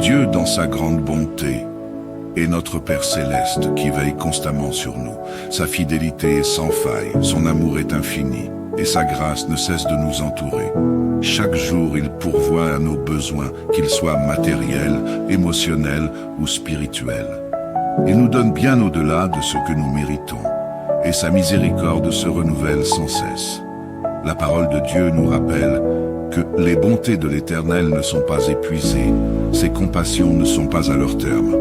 Dieu dans sa grande bonté est notre Père céleste qui veille constamment sur nous. Sa fidélité est sans faille, son amour est infini et sa grâce ne cesse de nous entourer. Chaque jour, il pourvoit à nos besoins, qu'ils soient matériels, émotionnels ou spirituels. Il nous donne bien au-delà de ce que nous méritons, et sa miséricorde se renouvelle sans cesse. La parole de Dieu nous rappelle que les bontés de l'Éternel ne sont pas épuisées, ses compassions ne sont pas à leur terme.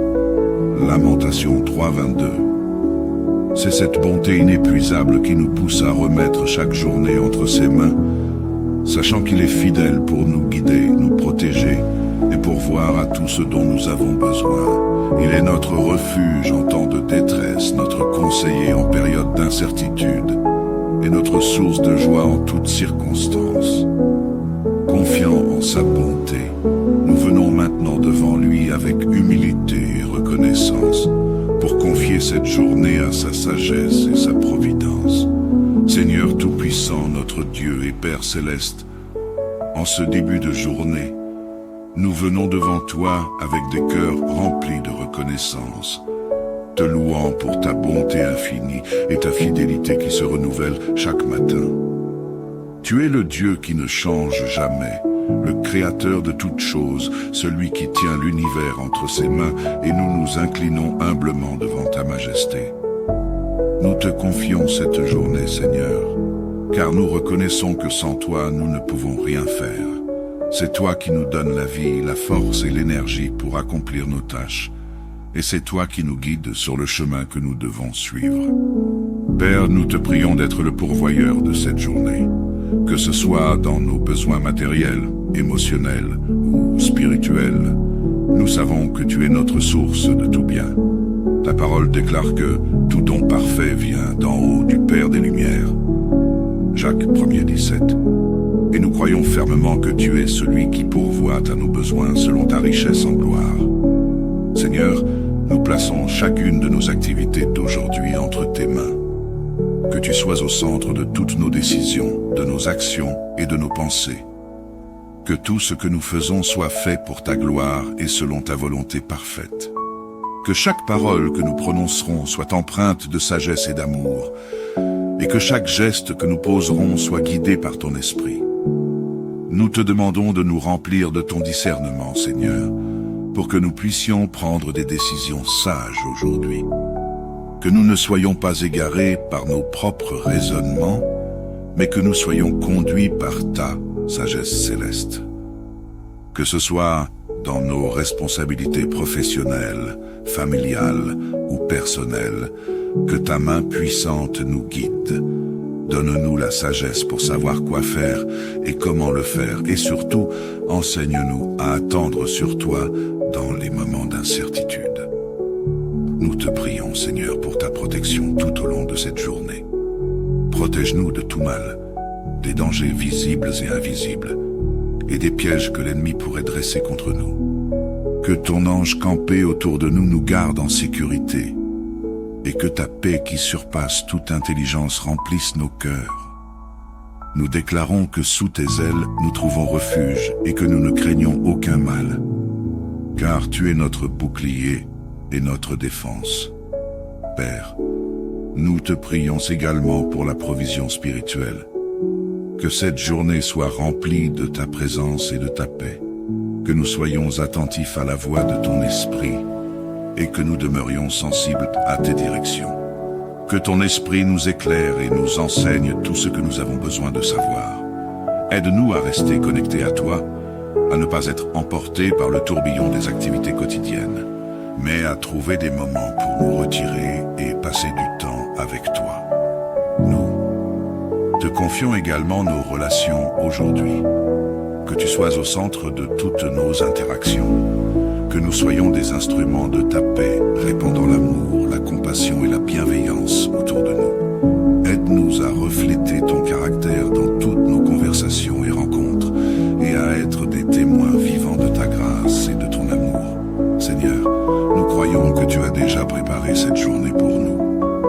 Lamentation 3:22. C'est cette bonté inépuisable qui nous pousse à remettre chaque journée entre ses mains, sachant qu'il est fidèle pour nous guider, nous protéger et pourvoir à tout ce dont nous avons besoin. Il est notre refuge en temps de détresse, notre conseiller en période d'incertitude et notre source de joie en toutes circonstances. Confiant en sa bonté, nous venons maintenant devant lui avec humilité et reconnaissance pour confier cette journée à sa sagesse et sa providence. Seigneur Tout-Puissant, notre Dieu et Père Céleste, en ce début de journée, nous venons devant toi avec des cœurs remplis de reconnaissance, te louant pour ta bonté infinie et ta fidélité qui se renouvelle chaque matin. Tu es le Dieu qui ne change jamais, le Créateur de toutes choses, celui qui tient l'univers entre ses mains, et nous nous inclinons humblement devant ta majesté. Nous te confions cette journée, Seigneur, car nous reconnaissons que sans toi, nous ne pouvons rien faire. C'est toi qui nous donnes la vie, la force et l'énergie pour accomplir nos tâches, et c'est toi qui nous guides sur le chemin que nous devons suivre. Père, nous te prions d'être le pourvoyeur de cette journée, que ce soit dans nos besoins matériels, émotionnels ou spirituels. Nous savons que tu es notre source de tout bien. Ta parole déclare que tout don parfait vient d'en haut du Père des Lumières. Jacques 1:17. Et nous croyons fermement que tu es celui qui pourvoit à nos besoins selon ta richesse en gloire. Seigneur, nous plaçons chacune de nos activités d'aujourd'hui entre tes mains. Que tu sois au centre de toutes nos décisions, de nos actions et de nos pensées. Que tout ce que nous faisons soit fait pour ta gloire et selon ta volonté parfaite. Que chaque parole que nous prononcerons soit empreinte de sagesse et d'amour, et que chaque geste que nous poserons soit guidé par ton esprit. Nous te demandons de nous remplir de ton discernement, Seigneur, pour que nous puissions prendre des décisions sages aujourd'hui. Que nous ne soyons pas égarés par nos propres raisonnements, mais que nous soyons conduits par ta sagesse céleste. Que ce soit dans nos responsabilités professionnelles, familiales ou personnelles, que ta main puissante nous guide. Donne-nous la sagesse pour savoir quoi faire et comment le faire, et surtout, enseigne-nous à attendre sur toi dans les moments d'incertitude. Nous te prions, Seigneur, pour ta protection tout au long de cette journée. Protège-nous de tout mal, des dangers visibles et invisibles, et des pièges que l'ennemi pourrait dresser contre nous. Que ton ange campé autour de nous nous garde en sécurité, et que ta paix qui surpasse toute intelligence remplisse nos cœurs. Nous déclarons que sous tes ailes nous trouvons refuge et que nous ne craignons aucun mal, car tu es notre bouclier et notre défense. Père, nous te prions également pour la provision spirituelle. Que cette journée soit remplie de ta présence et de ta paix, que nous soyons attentifs à la voix de ton esprit et que nous demeurions sensibles à tes directions. Que ton esprit nous éclaire et nous enseigne tout ce que nous avons besoin de savoir. Aide-nous à rester connectés à toi, à ne pas être emportés par le tourbillon des activités quotidiennes, mais à trouver des moments pour nous retirer et passer du temps avec toi. Nous te confions également nos relations aujourd'hui. Que tu sois au centre de toutes nos interactions. Que nous soyons des instruments de ta paix, répandant l'amour, la compassion et la bienveillance autour de nous. Aide-nous à refléter ton caractère dans toutes nos conversations et rencontres, et à être des témoins vivants de ta grâce et de ton amour. Seigneur, nous croyons que tu as déjà préparé cette journée pour nous.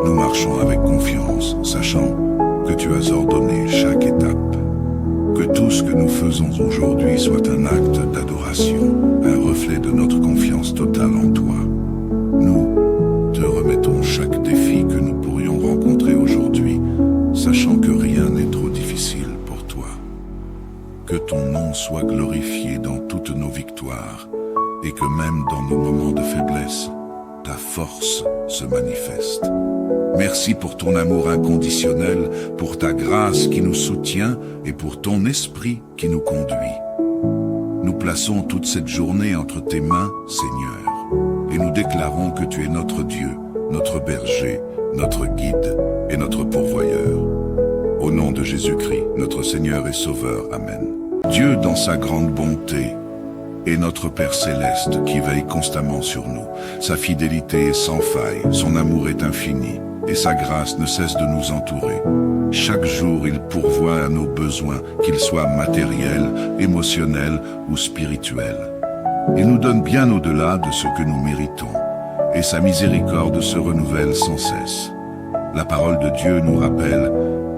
Nous marchons avec confiance, sachant que tu as ordonné chaque étape. Que tout ce que nous faisons aujourd'hui soit un acte d'adoration, un reflet de notre confiance et que même dans nos moments de faiblesse, ta force se manifeste. Merci pour ton amour inconditionnel, pour ta grâce qui nous soutient et pour ton esprit qui nous conduit. Nous plaçons toute cette journée entre tes mains, Seigneur, et nous déclarons que tu es notre Dieu, notre berger, notre guide et notre pourvoyeur. Au nom de Jésus-Christ, notre Seigneur et Sauveur. Amen. Dieu, dans sa grande bonté, est notre Père céleste qui veille constamment sur nous. Sa fidélité est sans faille, son amour est infini, et sa grâce ne cesse de nous entourer. Chaque jour, il pourvoit à nos besoins, qu'ils soient matériels, émotionnels ou spirituels. Il nous donne bien au-delà de ce que nous méritons, et sa miséricorde se renouvelle sans cesse. La parole de Dieu nous rappelle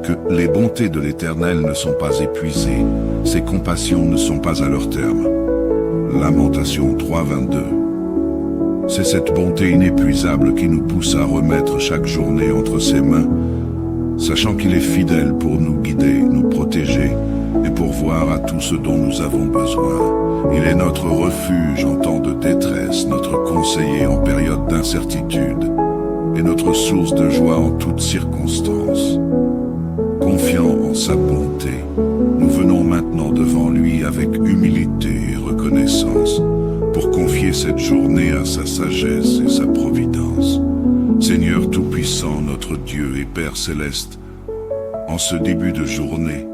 que les bontés de l'Éternel ne sont pas épuisées, ses compassions ne sont pas à leur terme. Lamentation 3:22. C'est cette bonté inépuisable qui nous pousse à remettre chaque journée entre ses mains, sachant qu'il est fidèle pour nous guider, nous protéger et pourvoir à tout ce dont nous avons besoin. Il est notre refuge en temps de détresse, notre conseiller en période d'incertitude et notre source de joie en toutes circonstances. Confiant en sa bonté, nous venons maintenant devant lui avec humilité et reconnaissance pour confier cette journée à sa sagesse et sa providence. Seigneur Tout-Puissant, notre Dieu et Père Céleste, en ce début de journée,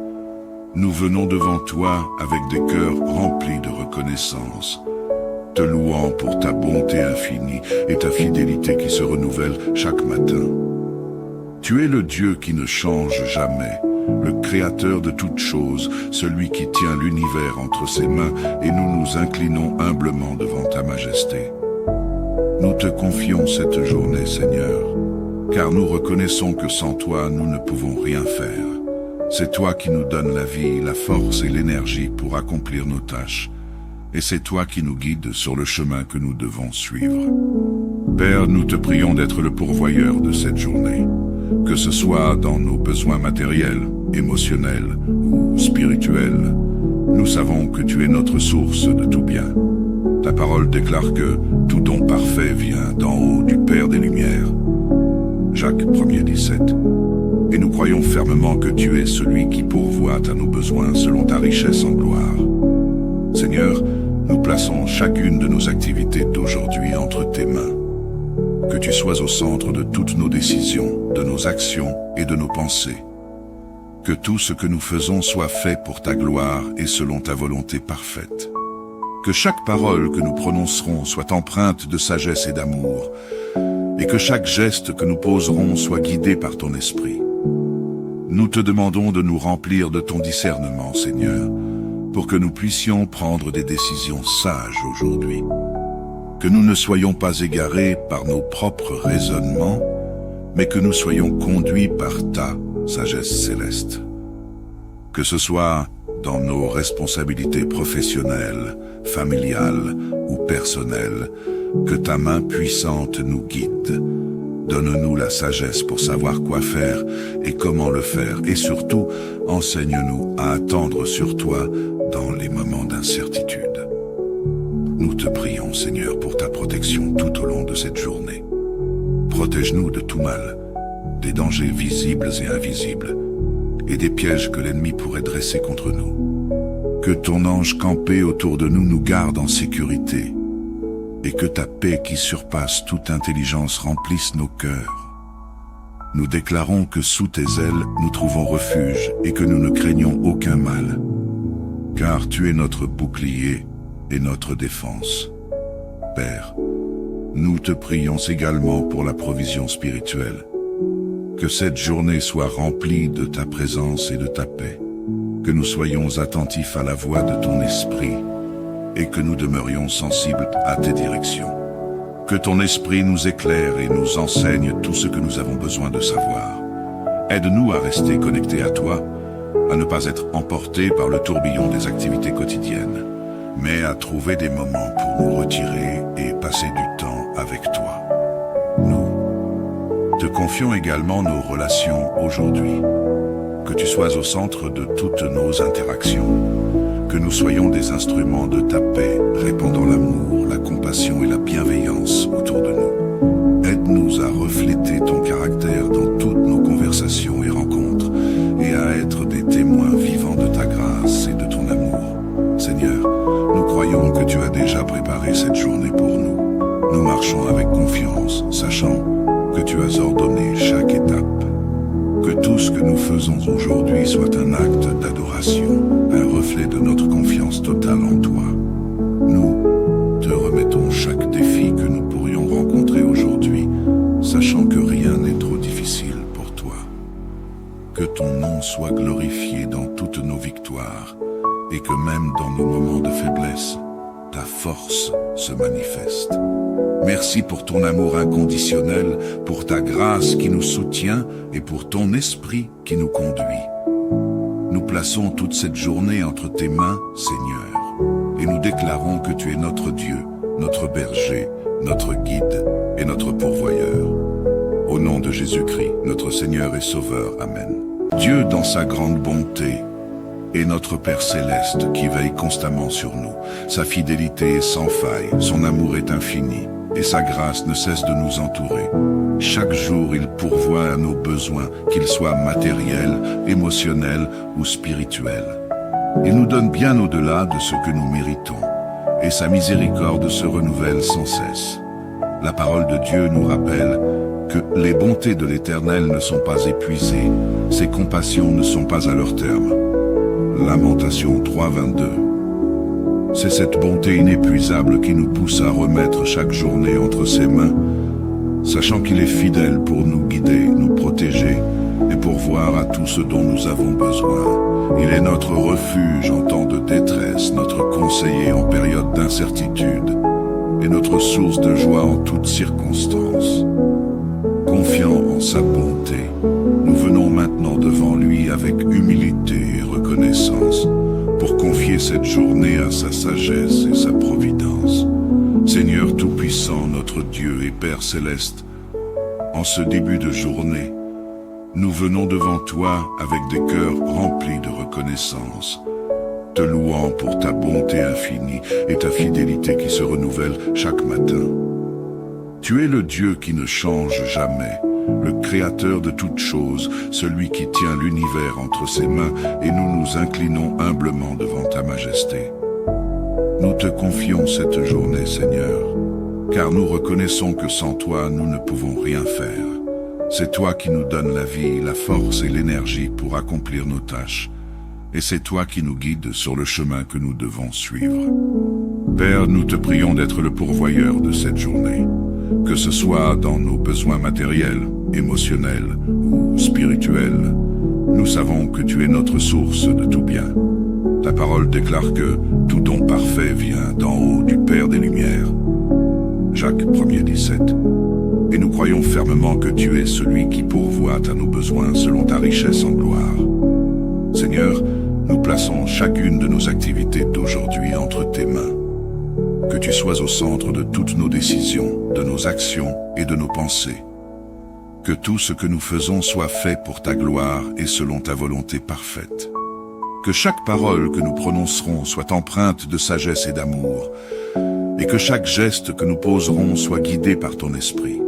nous venons devant toi avec des cœurs remplis de reconnaissance, te louant pour ta bonté infinie et ta fidélité qui se renouvelle chaque matin. Tu es le Dieu qui ne change jamais, le Créateur de toutes choses, celui qui tient l'univers entre ses mains, et nous nous inclinons humblement devant ta majesté. Nous te confions cette journée, Seigneur, car nous reconnaissons que sans toi, nous ne pouvons rien faire. C'est toi qui nous donnes la vie, la force et l'énergie pour accomplir nos tâches, et c'est toi qui nous guides sur le chemin que nous devons suivre. Père, nous te prions d'être le pourvoyeur de cette journée, que ce soit dans nos besoins matériels, émotionnels ou spirituels. Nous savons que tu es notre source de tout bien. Ta parole déclare que tout don parfait vient d'en haut du Père des Lumières. Jacques 1:17. Et nous croyons fermement que tu es celui qui pourvoit à nos besoins selon ta richesse en gloire. Seigneur, nous plaçons chacune de nos activités d'aujourd'hui entre tes mains. Que tu sois au centre de toutes nos décisions, de nos actions et de nos pensées. Que tout ce que nous faisons soit fait pour ta gloire et selon ta volonté parfaite. Que chaque parole que nous prononcerons soit empreinte de sagesse et d'amour, et que chaque geste que nous poserons soit guidé par ton esprit. Nous te demandons de nous remplir de ton discernement, Seigneur, pour que nous puissions prendre des décisions sages aujourd'hui. Que nous ne soyons pas égarés par nos propres raisonnements, mais que nous soyons conduits par ta sagesse céleste. Que ce soit dans nos responsabilités professionnelles, familiales ou personnelles, que ta main puissante nous guide. Donne-nous la sagesse pour savoir quoi faire et comment le faire, et surtout, enseigne-nous à attendre sur toi dans les moments d'incertitude. Nous te prions, Seigneur, pour ta protection tout au long de cette journée. Protège-nous de tout mal, des dangers visibles et invisibles, et des pièges que l'ennemi pourrait dresser contre nous. Que ton ange campé autour de nous nous garde en sécurité, et que ta paix qui surpasse toute intelligence remplisse nos cœurs. Nous déclarons que sous tes ailes nous trouvons refuge et que nous ne craignons aucun mal, car tu es notre bouclier et notre défense. Père, nous te prions également pour la provision spirituelle. Que cette journée soit remplie de ta présence et de ta paix, que nous soyons attentifs à la voix de ton esprit et que nous demeurions sensibles à tes directions. Que ton esprit nous éclaire et nous enseigne tout ce que nous avons besoin de savoir. Aide-nous à rester connectés à toi, à ne pas être emportés par le tourbillon des activités quotidiennes, mais à trouver des moments pour nous retirer et passer du temps avec toi. Nous te confions également nos relations aujourd'hui. Que tu sois au centre de toutes nos interactions. Que nous soyons des instruments de ta paix, répandant l'amour, la journée pour nous. Nous marchons avec confiance, sachant que tu as ordonné chaque étape. Que tout ce que nous faisons aujourd'hui soit un acte d'adoration, un reflet de notre confiance totale en toi. Nous te remettons chaque défi que nous pourrions rencontrer aujourd'hui, sachant que rien n'est trop difficile pour toi. Que ton nom soit glorifié dans toutes nos victoires, et que même dans nos moments de faiblesse, ta force se manifeste. Merci pour ton amour inconditionnel, pour ta grâce qui nous soutient et pour ton esprit qui nous conduit. Nous plaçons toute cette journée entre tes mains, Seigneur, et nous déclarons que tu es notre Dieu, notre berger, notre guide et notre pourvoyeur. Au nom de Jésus-Christ, notre Seigneur et Sauveur. Amen. Dieu, dans sa grande bonté, est notre Père céleste qui veille constamment sur nous. Sa fidélité est sans faille, son amour est infini, et sa grâce ne cesse de nous entourer. Chaque jour, il pourvoit à nos besoins, qu'ils soient matériels, émotionnels ou spirituels. Il nous donne bien au-delà de ce que nous méritons, et sa miséricorde se renouvelle sans cesse. La parole de Dieu nous rappelle que les bontés de l'Éternel ne sont pas épuisées, ses compassions ne sont pas à leur terme. Lamentation 3:22. C'est cette bonté inépuisable qui nous pousse à remettre chaque journée entre ses mains, sachant qu'il est fidèle pour nous guider, nous protéger et pourvoir à tout ce dont nous avons besoin. Il est notre refuge en temps de détresse, notre conseiller en période d'incertitude et notre source de joie en toutes circonstances. Confiant en sa bonté, nous venons maintenant devant lui avec humilité et reconnaissance pour confier cette journée à sa sagesse et sa providence. Seigneur Tout-Puissant, notre Dieu et Père Céleste, en ce début de journée, nous venons devant toi avec des cœurs remplis de reconnaissance, te louant pour ta bonté infinie et ta fidélité qui se renouvelle chaque matin. Tu es le Dieu qui ne change jamais, le Créateur de toutes choses, celui qui tient l'univers entre ses mains, et nous nous inclinons humblement devant ta majesté. Nous te confions cette journée, Seigneur, car nous reconnaissons que sans toi, nous ne pouvons rien faire. C'est toi qui nous donnes la vie, la force et l'énergie pour accomplir nos tâches, et c'est toi qui nous guides sur le chemin que nous devons suivre. Père, nous te prions d'être le pourvoyeur de cette journée, que ce soit dans nos besoins matériels, émotionnels ou spirituels. Nous savons que tu es notre source de tout bien. Ta parole déclare que tout don parfait vient d'en haut du Père des Lumières. Jacques 1:17. Et nous croyons fermement que tu es celui qui pourvoit à nos besoins selon ta richesse en gloire. Seigneur, nous plaçons chacune de nos activités d'aujourd'hui entre tes mains. Que tu sois au centre de toutes nos décisions, de nos actions et de nos pensées. Que tout ce que nous faisons soit fait pour ta gloire et selon ta volonté parfaite. Que chaque parole que nous prononcerons soit empreinte de sagesse et d'amour, et que chaque geste que nous poserons soit guidé par ton esprit.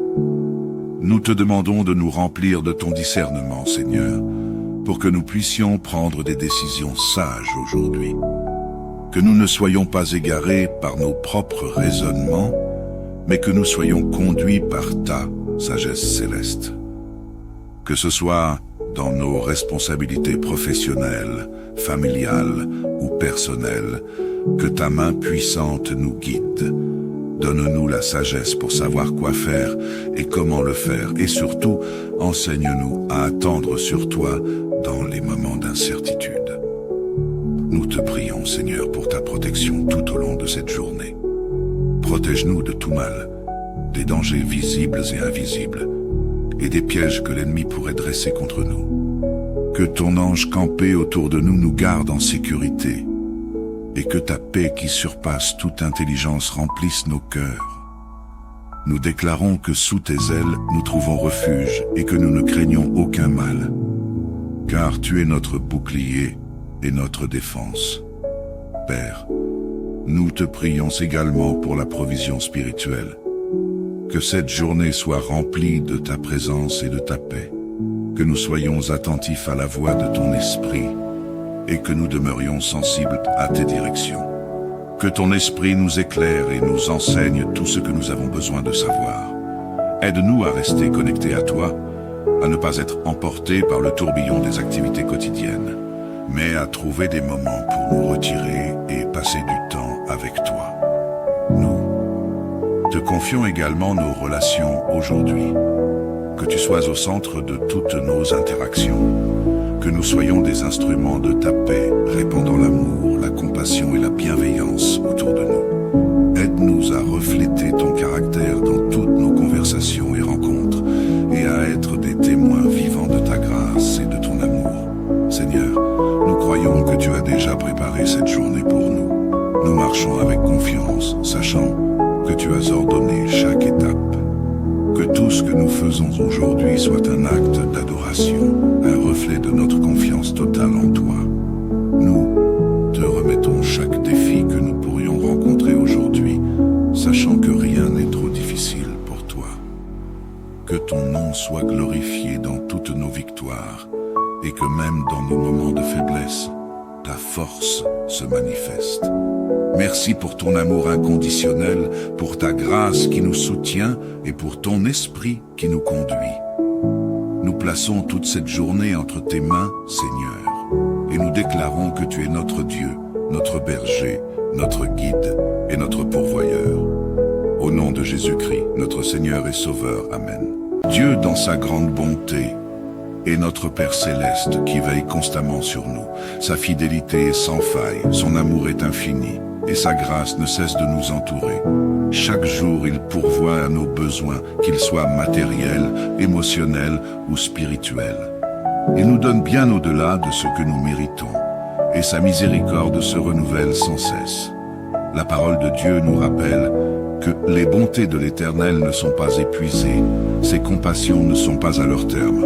Nous te demandons de nous remplir de ton discernement, Seigneur, pour que nous puissions prendre des décisions sages aujourd'hui. Que nous ne soyons pas égarés par nos propres raisonnements, mais que nous soyons conduits par ta sagesse céleste. Que ce soit dans nos responsabilités professionnelles, familiales ou personnelles, que ta main puissante nous guide. Donne-nous la sagesse pour savoir quoi faire et comment le faire, et surtout, enseigne-nous à attendre sur toi dans les moments d'incertitude. Nous te prions, Seigneur, pour ta protection tout au long de cette journée. Protège-nous de tout mal, des dangers visibles et invisibles, et des pièges que l'ennemi pourrait dresser contre nous. Que ton ange campé autour de nous nous garde en sécurité, et que ta paix qui surpasse toute intelligence remplisse nos cœurs. Nous déclarons que sous tes ailes nous trouvons refuge et que nous ne craignons aucun mal, car tu es notre bouclier et notre défense. Père, nous te prions également pour la provision spirituelle. Que cette journée soit remplie de ta présence et de ta paix, que nous soyons attentifs à la voix de ton esprit et que nous demeurions sensibles à tes directions. Que ton esprit nous éclaire et nous enseigne tout ce que nous avons besoin de savoir. Aide-nous à rester connectés à toi, à ne pas être emportés par le tourbillon des activités quotidiennes, mais à trouver des moments pour nous retirer et passer du temps avec toi. Nous te confions également nos relations aujourd'hui. Que tu sois au centre de toutes nos interactions, que nous soyons des instruments de ta paix, répandant l'amour, la compassion et la bienveillance autour de nous. Aide-nous à refléter ton caractère dans toutes nos conversations et rencontres, et à être des témoins vivants de ta grâce et de ton amour. Seigneur, nous croyons que tu as déjà préparé cette journée pour nous. Nous marchons avec confiance, sachant que tu as ordonné chaque étape. Que tout ce que nous faisons aujourd'hui soit un acte d'adoration, un reflet de notre confiance totale en toi. Nous te remettons chaque défi que nous pourrions rencontrer aujourd'hui, sachant que rien n'est trop difficile pour toi. Que ton nom soit glorifié dans toutes nos victoires, et que même dans nos moments de faiblesse, ta force se manifeste. Merci pour ton amour inconditionnel, pour ta grâce qui nous soutient et pour ton esprit qui nous conduit. Nous plaçons toute cette journée entre tes mains, Seigneur, et nous déclarons que tu es notre Dieu, notre berger, notre guide et notre pourvoyeur. Au nom de Jésus-Christ, notre Seigneur et Sauveur. Amen. Dieu, dans sa grande bonté, est notre Père céleste qui veille constamment sur nous. Sa fidélité est sans faille, son amour est infini, et sa grâce ne cesse de nous entourer. Chaque jour, il pourvoit à nos besoins, qu'ils soient matériels, émotionnels ou spirituels. Il nous donne bien au-delà de ce que nous méritons, et sa miséricorde se renouvelle sans cesse. La parole de Dieu nous rappelle que les bontés de l'Éternel ne sont pas épuisées, ses compassions ne sont pas à leur terme.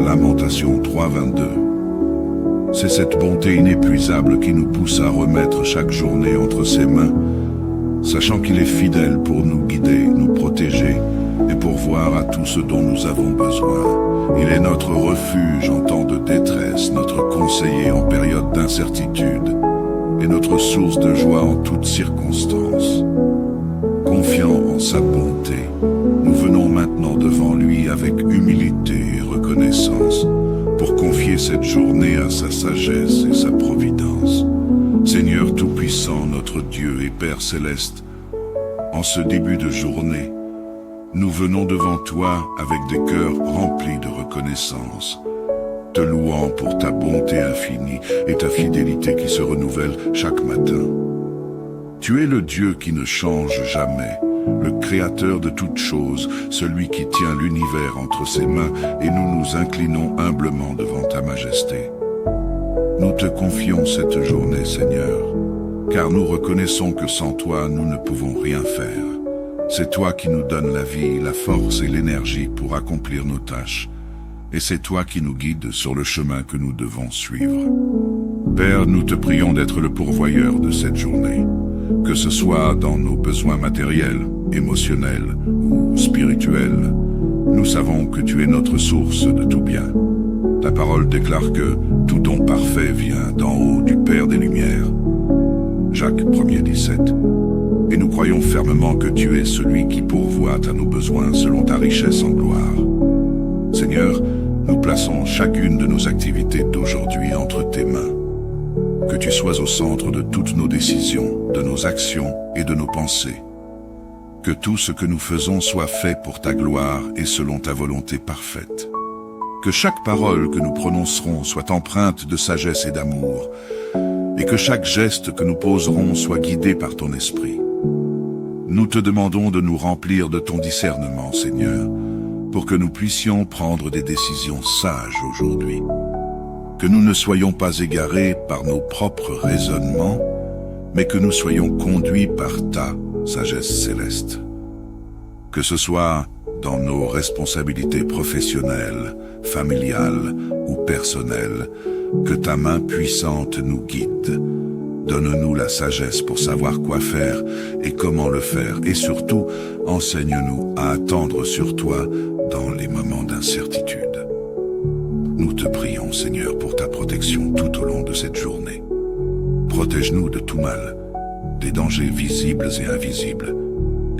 Lamentation 3:22. C'est cette bonté inépuisable qui nous pousse à remettre chaque journée entre ses mains, sachant qu'il est fidèle pour nous guider, nous protéger et pourvoir à tout ce dont nous avons besoin. Il est notre refuge en temps de détresse, notre conseiller en période d'incertitude et notre source de joie en toutes circonstances. Confiant en sa bonté, nous venons maintenant devant lui avec humilité et reconnaissance pour confier cette journée à sa sagesse et sa providence. Seigneur Tout-Puissant, notre Dieu et Père Céleste, en ce début de journée, nous venons devant toi avec des cœurs remplis de reconnaissance, te louant pour ta bonté infinie et ta fidélité qui se renouvelle chaque matin. Tu es le Dieu qui ne change jamais, le Créateur de toutes choses, celui qui tient l'univers entre ses mains, et nous nous inclinons humblement devant ta majesté. Nous te confions cette journée, Seigneur, car nous reconnaissons que sans toi, nous ne pouvons rien faire. C'est toi qui nous donnes la vie, la force et l'énergie pour accomplir nos tâches, et c'est toi qui nous guides sur le chemin que nous devons suivre. Père, nous te prions d'être le pourvoyeur de cette journée, que ce soit dans nos besoins matériels, émotionnels ou spirituels. Nous savons que tu es notre source de tout bien. Ta parole déclare que tout don parfait vient d'en haut du Père des Lumières. Jacques 1:17. Et nous croyons fermement que tu es celui qui pourvoit à nos besoins selon ta richesse en gloire. Seigneur, nous plaçons chacune de nos activités d'aujourd'hui entre tes mains. Que tu sois au centre de toutes nos décisions, de nos actions et de nos pensées. Que tout ce que nous faisons soit fait pour ta gloire et selon ta volonté parfaite. Que chaque parole que nous prononcerons soit empreinte de sagesse et d'amour, et que chaque geste que nous poserons soit guidé par ton esprit. Nous te demandons de nous remplir de ton discernement, Seigneur, pour que nous puissions prendre des décisions sages aujourd'hui. Que nous ne soyons pas égarés par nos propres raisonnements, mais que nous soyons conduits par ta sagesse céleste. Que ce soit dans nos responsabilités professionnelles, familiales ou personnelles, que ta main puissante nous guide. Donne-nous la sagesse pour savoir quoi faire et comment le faire, et surtout, enseigne-nous à attendre sur toi dans les moments d'incertitude. Nous te prions, Seigneur, pour ta protection tout au long de cette journée. Protège-nous de tout mal, des dangers visibles et invisibles,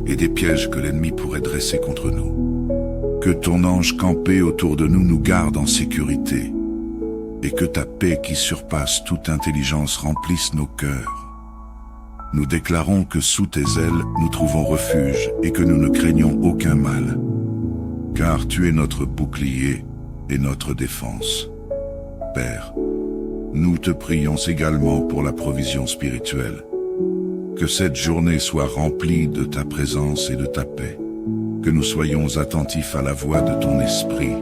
et des pièges que l'ennemi pourrait dresser contre nous. Que ton ange campé autour de nous nous garde en sécurité, et que ta paix qui surpasse toute intelligence remplisse nos cœurs. Nous déclarons que sous tes ailes nous trouvons refuge et que nous ne craignons aucun mal, car tu es notre bouclier et notre défense. Père, nous te prions également pour la provision spirituelle. Que cette journée soit remplie de ta présence et de ta paix, que nous soyons attentifs à la voix de ton esprit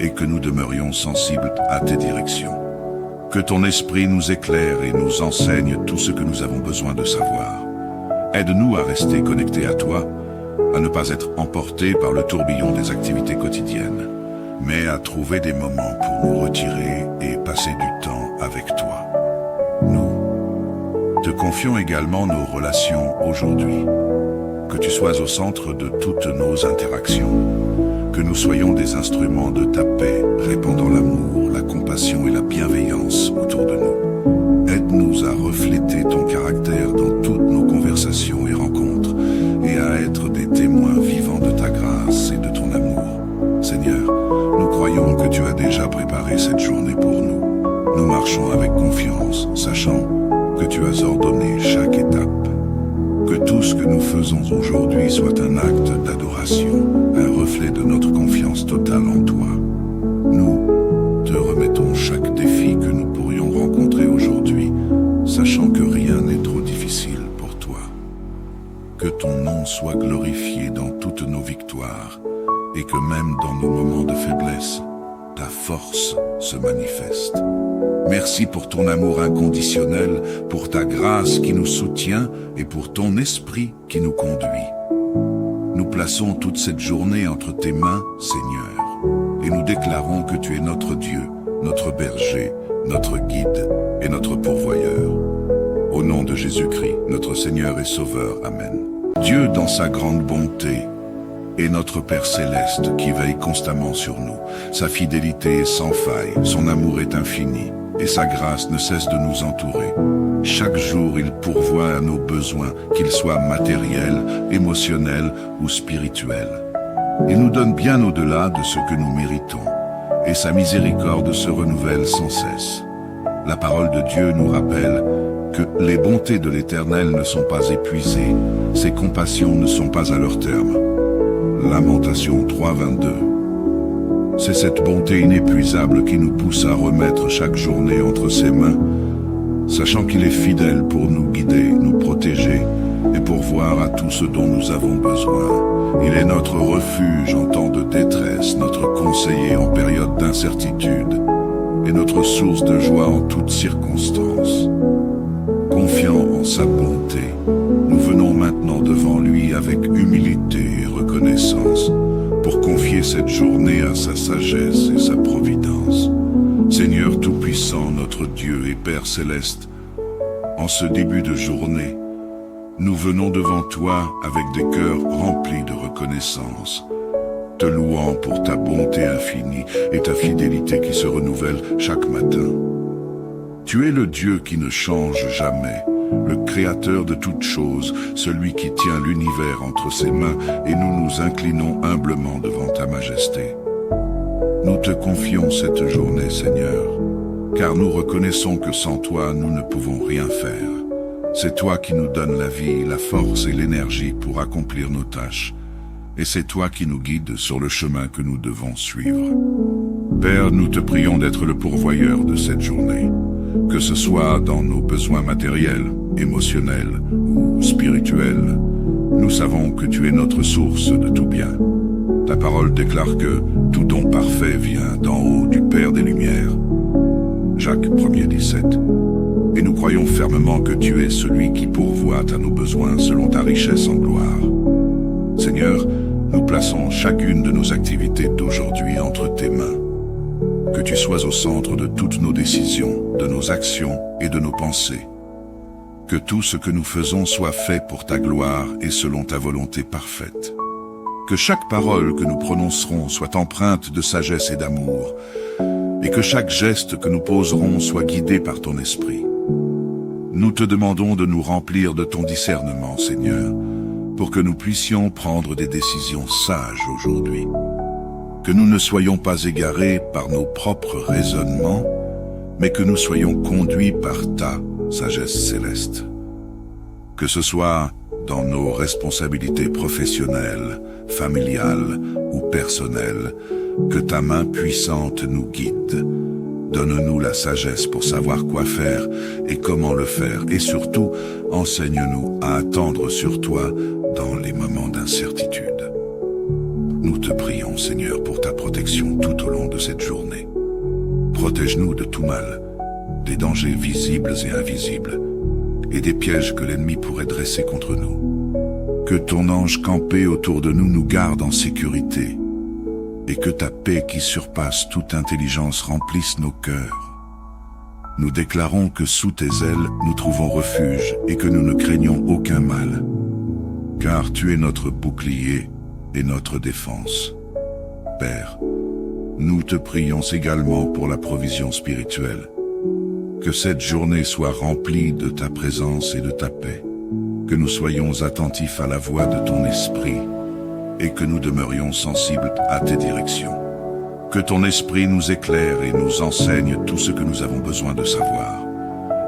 et que nous demeurions sensibles à tes directions. Que ton esprit nous éclaire et nous enseigne tout ce que nous avons besoin de savoir. Aide-nous à rester connectés à toi, à ne pas être emportés par le tourbillon des activités quotidiennes, mais à trouver des moments pour nous retirer et passer du temps avec toi. Nous te confions également nos relations aujourd'hui. Que tu sois au centre de toutes nos interactions. Que nous soyons des instruments de ta paix, répandant l'amour, la compassion et la bienveillance autour de nous. Aide-nous à refléter ton caractère dans toutes nos conversations et rencontres, et à être des témoins vivants de ta grâce et de ton amour. Seigneur, nous croyons que tu as déjà préparé cette journée pour nous. Nous marchons avec confiance, sachant que tu as ordonné chaque étape. Que tout ce que nous faisons aujourd'hui soit un acte d'adoration, un reflet de notre confiance totale en toi. Nous te remettons chaque défi que nous pourrions rencontrer aujourd'hui, sachant que rien n'est trop difficile pour toi. Que ton nom soit glorifié dans toutes nos victoires, et que même dans nos moments de faiblesse, ta force se manifeste. Merci pour ton amour inconditionnel, pour ta grâce qui nous soutient et pour ton esprit qui nous conduit. Nous plaçons toute cette journée entre tes mains, Seigneur, et nous déclarons que tu es notre Dieu, notre berger, notre guide et notre pourvoyeur. Au nom de Jésus-Christ, notre Seigneur et Sauveur. Amen. Dieu, dans sa grande bonté, est notre Père céleste qui veille constamment sur nous. Sa fidélité est sans faille, son amour est infini, et sa grâce ne cesse de nous entourer. Chaque jour, il pourvoit à nos besoins, qu'ils soient matériels, émotionnels ou spirituels. Il nous donne bien au-delà de ce que nous méritons, et sa miséricorde se renouvelle sans cesse. La parole de Dieu nous rappelle que les bontés de l'Éternel ne sont pas épuisées, ses compassions ne sont pas à leur terme. Lamentation 3:22. C'est cette bonté inépuisable qui nous pousse à remettre chaque journée entre ses mains, sachant qu'il est fidèle pour nous guider, nous protéger et pourvoir à tout ce dont nous avons besoin. Il est notre refuge en temps de détresse, notre conseiller en période d'incertitude et notre source de joie en toutes circonstances. Confiant en sa bonté, nous venons maintenant devant lui avec humilité et reconnaissance pour confier cette journée à sa sagesse et sa providence. Seigneur Tout-Puissant, notre Dieu et Père Céleste, en ce début de journée, nous venons devant toi avec des cœurs remplis de reconnaissance, te louant pour ta bonté infinie et ta fidélité qui se renouvelle chaque matin. Tu es le Dieu qui ne change jamais, le Créateur de toutes choses, celui qui tient l'univers entre ses mains, et nous nous inclinons humblement devant ta majesté. Nous te confions cette journée, Seigneur, car nous reconnaissons que sans toi, nous ne pouvons rien faire. C'est toi qui nous donnes la vie, la force et l'énergie pour accomplir nos tâches, et c'est toi qui nous guides sur le chemin que nous devons suivre. Père, nous te prions d'être le pourvoyeur de cette journée, que ce soit dans nos besoins matériels, émotionnels ou spirituels. Nous savons que tu es notre source de tout bien. Ta parole déclare que tout don parfait vient d'en haut du Père des Lumières. Jacques 1:17. Et nous croyons fermement que tu es celui qui pourvoit à nos besoins selon ta richesse en gloire. Seigneur, nous plaçons chacune de nos activités d'aujourd'hui entre tes mains. Que tu sois au centre de toutes nos décisions, de nos actions et de nos pensées. Que tout ce que nous faisons soit fait pour ta gloire et selon ta volonté parfaite. Que chaque parole que nous prononcerons soit empreinte de sagesse et d'amour, et que chaque geste que nous poserons soit guidé par ton esprit. Nous te demandons de nous remplir de ton discernement, Seigneur, pour que nous puissions prendre des décisions sages aujourd'hui. Que nous ne soyons pas égarés par nos propres raisonnements, mais que nous soyons conduits par ta sagesse céleste. Que ce soit dans nos responsabilités professionnelles, familiales ou personnelles, que ta main puissante nous guide. Donne-nous la sagesse pour savoir quoi faire et comment le faire, et surtout, enseigne-nous à attendre sur toi dans les moments d'incertitude. Nous te prions, Seigneur, pour ta protection tout au long de cette journée. Protège-nous de tout mal, des dangers visibles et invisibles, et des pièges que l'ennemi pourrait dresser contre nous. Que ton ange campé autour de nous nous garde en sécurité, et que ta paix qui surpasse toute intelligence remplisse nos cœurs. Nous déclarons que sous tes ailes nous trouvons refuge et que nous ne craignons aucun mal, car tu es notre bouclier et notre défense. Père, nous te prions également pour la provision spirituelle. Que cette journée soit remplie de ta présence et de ta paix, que nous soyons attentifs à la voix de ton esprit et que nous demeurions sensibles à tes directions. Que ton esprit nous éclaire et nous enseigne tout ce que nous avons besoin de savoir.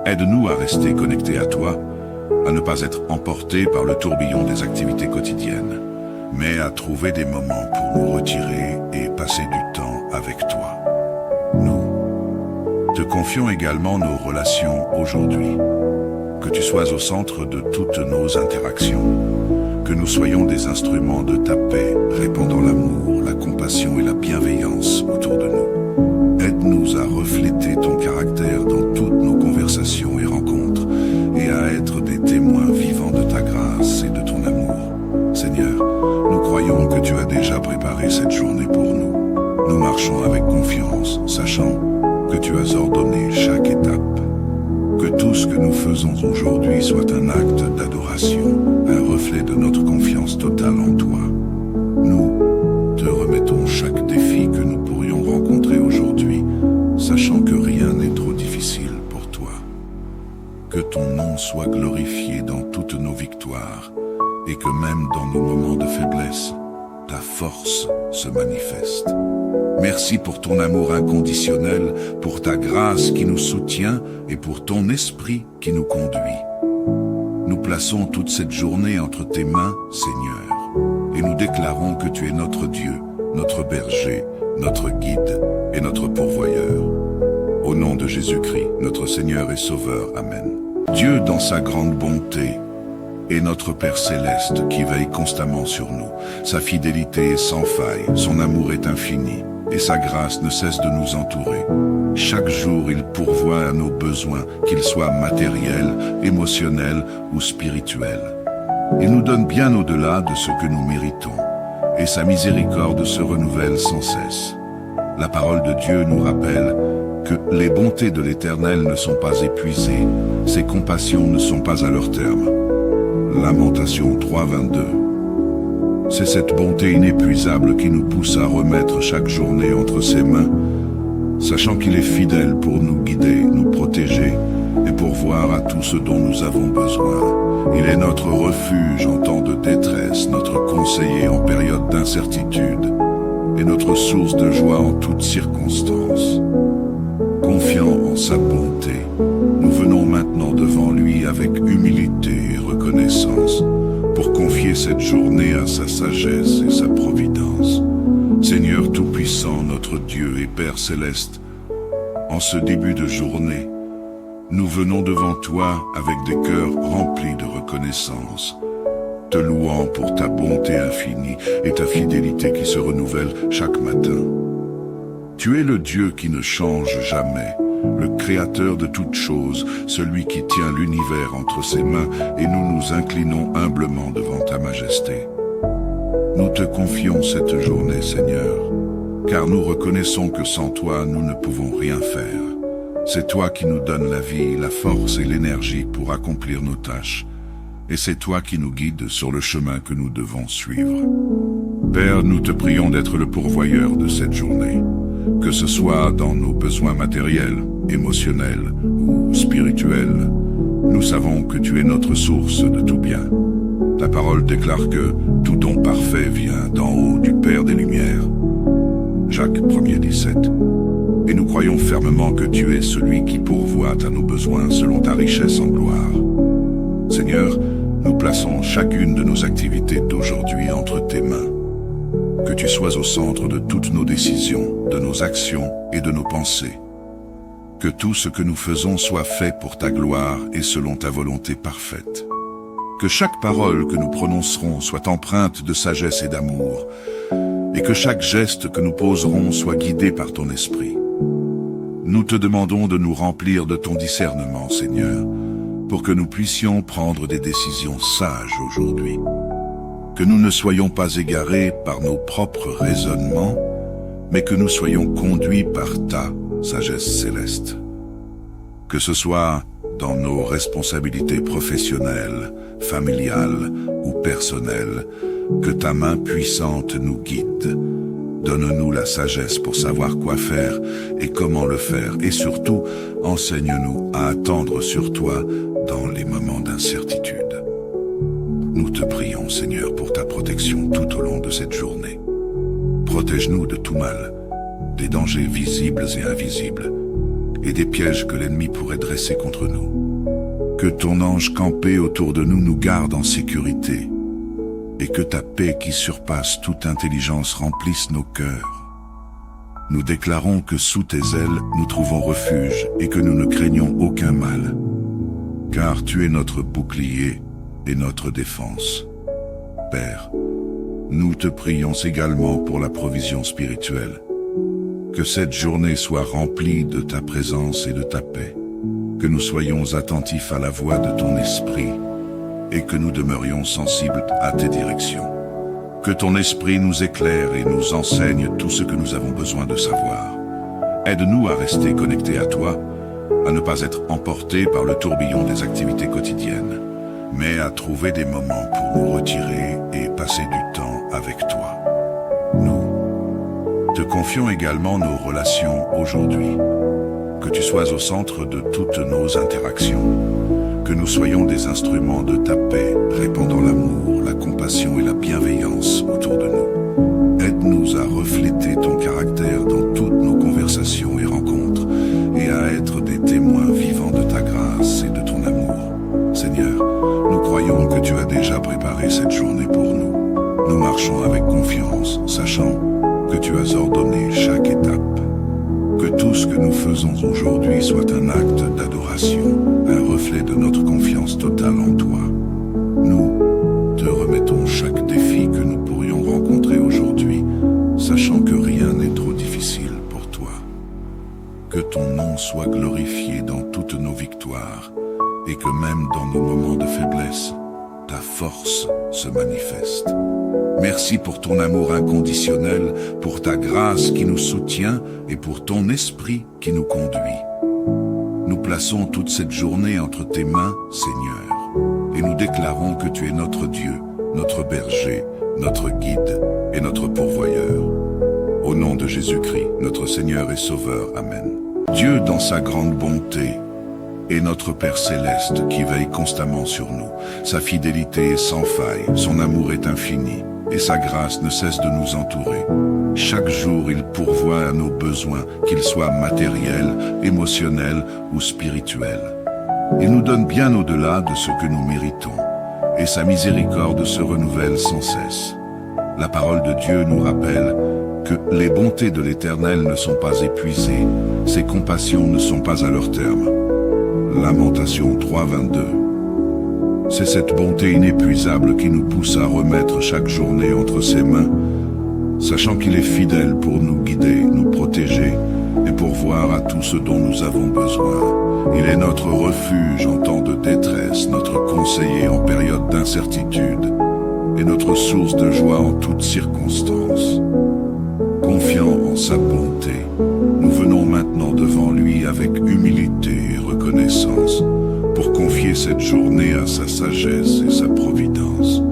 Aide-nous à rester connectés à toi, à ne pas être emportés par le tourbillon des activités quotidiennes, mais à trouver des moments pour nous retirer et passer du temps avec toi. Nous te confions également nos relations aujourd'hui. Que tu sois au centre de toutes nos interactions. Que nous soyons des instruments de ta paix, répandant l'amour, la compassion et la bienveillance autour de nous. Aide-nous à refléter ton caractère dans toutes nos conversations et rencontres, et à être des témoins vivants de ta grâce et de ton amour. Seigneur, nous croyons que tu as déjà préparé cette journée pour nous. Nous marchons avec confiance, sachant que tu as ordonné chaque étape. Que tout ce que nous faisons aujourd'hui soit un acte d'adoration, un reflet de notre confiance totale en toi. Nous te remettons chaque défi que nous pourrions rencontrer aujourd'hui, sachant que rien n'est trop difficile pour toi. Que ton nom soit glorifié dans toutes nos victoires, et que même dans nos moments de faiblesse, ta force se manifeste. Merci pour ton amour inconditionnel, pour ta grâce qui nous soutient et pour ton esprit qui nous conduit. Nous plaçons toute cette journée entre tes mains, Seigneur, et nous déclarons que tu es notre Dieu, notre berger, notre guide et notre pourvoyeur. Au nom de Jésus-Christ, notre Seigneur et Sauveur. Amen. Dieu, dans sa grande bonté, est notre Père céleste qui veille constamment sur nous. Sa fidélité est sans faille, son amour est infini, et sa grâce ne cesse de nous entourer. Chaque jour, il pourvoit à nos besoins, qu'ils soient matériels, émotionnels ou spirituels. Il nous donne bien au-delà de ce que nous méritons, et sa miséricorde se renouvelle sans cesse. La parole de Dieu nous rappelle que les bontés de l'Éternel ne sont pas épuisées, ses compassions ne sont pas à leur terme. Lamentation 3:22. C'est cette bonté inépuisable qui nous pousse à remettre chaque journée entre ses mains, sachant qu'il est fidèle pour nous guider, nous protéger et pourvoir à tout ce dont nous avons besoin. Il est notre refuge en temps de détresse, notre conseiller en période d'incertitude et notre source de joie en toutes circonstances. Confiant en sa bonté, nous venons maintenant devant lui avec humilité et reconnaissance pour confier cette journée à sa sagesse et sa providence. Seigneur Tout-Puissant, notre Dieu et Père Céleste, en ce début de journée, nous venons devant toi avec des cœurs remplis de reconnaissance, te louant pour ta bonté infinie et ta fidélité qui se renouvelle chaque matin. Tu es le Dieu qui ne change jamais, le Créateur de toutes choses, celui qui tient l'univers entre ses mains, et nous nous inclinons humblement devant ta majesté. Nous te confions cette journée, Seigneur, car nous reconnaissons que sans toi, nous ne pouvons rien faire. C'est toi qui nous donnes la vie, la force et l'énergie pour accomplir nos tâches, et c'est toi qui nous guides sur le chemin que nous devons suivre. Père, nous te prions d'être le pourvoyeur de cette journée, que ce soit dans nos besoins matériels, émotionnels ou spirituels. Nous savons que tu es notre source de tout bien. Ta parole déclare que tout don parfait vient d'en haut du Père des Lumières. Jacques 1er 17. Et nous croyons fermement que tu es celui qui pourvoit à nos besoins selon ta richesse en gloire. Seigneur, nous plaçons chacune de nos activités d'aujourd'hui entre tes mains. Que tu sois au centre de toutes nos décisions, de nos actions et de nos pensées. Que tout ce que nous faisons soit fait pour ta gloire et selon ta volonté parfaite. Que chaque parole que nous prononcerons soit empreinte de sagesse et d'amour, et que chaque geste que nous poserons soit guidé par ton esprit. Nous te demandons de nous remplir de ton discernement, Seigneur, pour que nous puissions prendre des décisions sages aujourd'hui. Que nous ne soyons pas égarés par nos propres raisonnements, mais que nous soyons conduits par ta sagesse céleste. Que ce soit dans nos responsabilités professionnelles, familiales ou personnelles, que ta main puissante nous guide. Donne-nous la sagesse pour savoir quoi faire et comment le faire, et surtout, enseigne-nous à attendre sur toi dans les moments d'incertitude. Nous te prions, Seigneur, pour ta protection tout au long de cette journée. Protège-nous de tout mal, des dangers visibles et invisibles, et des pièges que l'ennemi pourrait dresser contre nous. Que ton ange campé autour de nous nous garde en sécurité, et que ta paix qui surpasse toute intelligence remplisse nos cœurs. Nous déclarons que sous tes ailes nous trouvons refuge et que nous ne craignons aucun mal, car tu es notre bouclier et notre défense. Père, nous te prions également pour la provision spirituelle. Que cette journée soit remplie de ta présence et de ta paix, que nous soyons attentifs à la voix de ton esprit et que nous demeurions sensibles à tes directions. Que ton esprit nous éclaire et nous enseigne tout ce que nous avons besoin de savoir. Aide-nous à rester connectés à toi, à ne pas être emportés par le tourbillon des activités quotidiennes, mais à trouver des moments pour nous retirer et passer du temps avec toi. Nous te confions également nos relations aujourd'hui. Que tu sois au centre de toutes nos interactions. Que nous soyons des instruments de ta paix, répandant l'amour, la compassion et la bienveillance autour de nous. Aide-nous à refléter ton caractère dans toutes nos conversations et rencontres, et à être des témoins vivants de ta grâce et de ton amour. Seigneur, nous croyons que tu as déjà préparé cette journée pour nous. Nous marchons avec confiance, sachant que tu as ordonné chaque étape. Que tout ce que nous faisons aujourd'hui soit un acte d'adoration, un reflet de notre confiance totale en toi. Nous te remettons chaque défi que nous pourrions rencontrer aujourd'hui, sachant que rien n'est trop difficile pour toi. Que ton nom soit glorifié dans toutes nos victoires, et que même dans nos moments de faiblesse, ta force se manifeste. Merci pour ton amour inconditionnel, pour ta grâce qui nous soutient et pour ton esprit qui nous conduit. Nous plaçons toute cette journée entre tes mains, Seigneur, et nous déclarons que tu es notre Dieu, notre berger, notre guide et notre pourvoyeur. Au nom de Jésus-Christ, notre Seigneur et Sauveur. Amen. Dieu, dans sa grande bonté, est notre Père céleste qui veille constamment sur nous. Sa fidélité est sans faille, son amour est infini, et sa grâce ne cesse de nous entourer. Chaque jour, il pourvoit à nos besoins, qu'ils soient matériels, émotionnels ou spirituels. Il nous donne bien au-delà de ce que nous méritons, et sa miséricorde se renouvelle sans cesse. La parole de Dieu nous rappelle que les bontés de l'Éternel ne sont pas épuisées, ses compassions ne sont pas à leur terme. Lamentation 3:22. C'est cette bonté inépuisable qui nous pousse à remettre chaque journée entre ses mains, sachant qu'il est fidèle pour nous guider, nous protéger et pourvoir à tout ce dont nous avons besoin. Il est notre refuge en temps de détresse, notre conseiller en période d'incertitude et notre source de joie en toutes circonstances. Confiant en sa bonté, nous venons maintenant devant lui avec humilité et reconnaissance pour confier cette journée à sa sagesse et sa providence.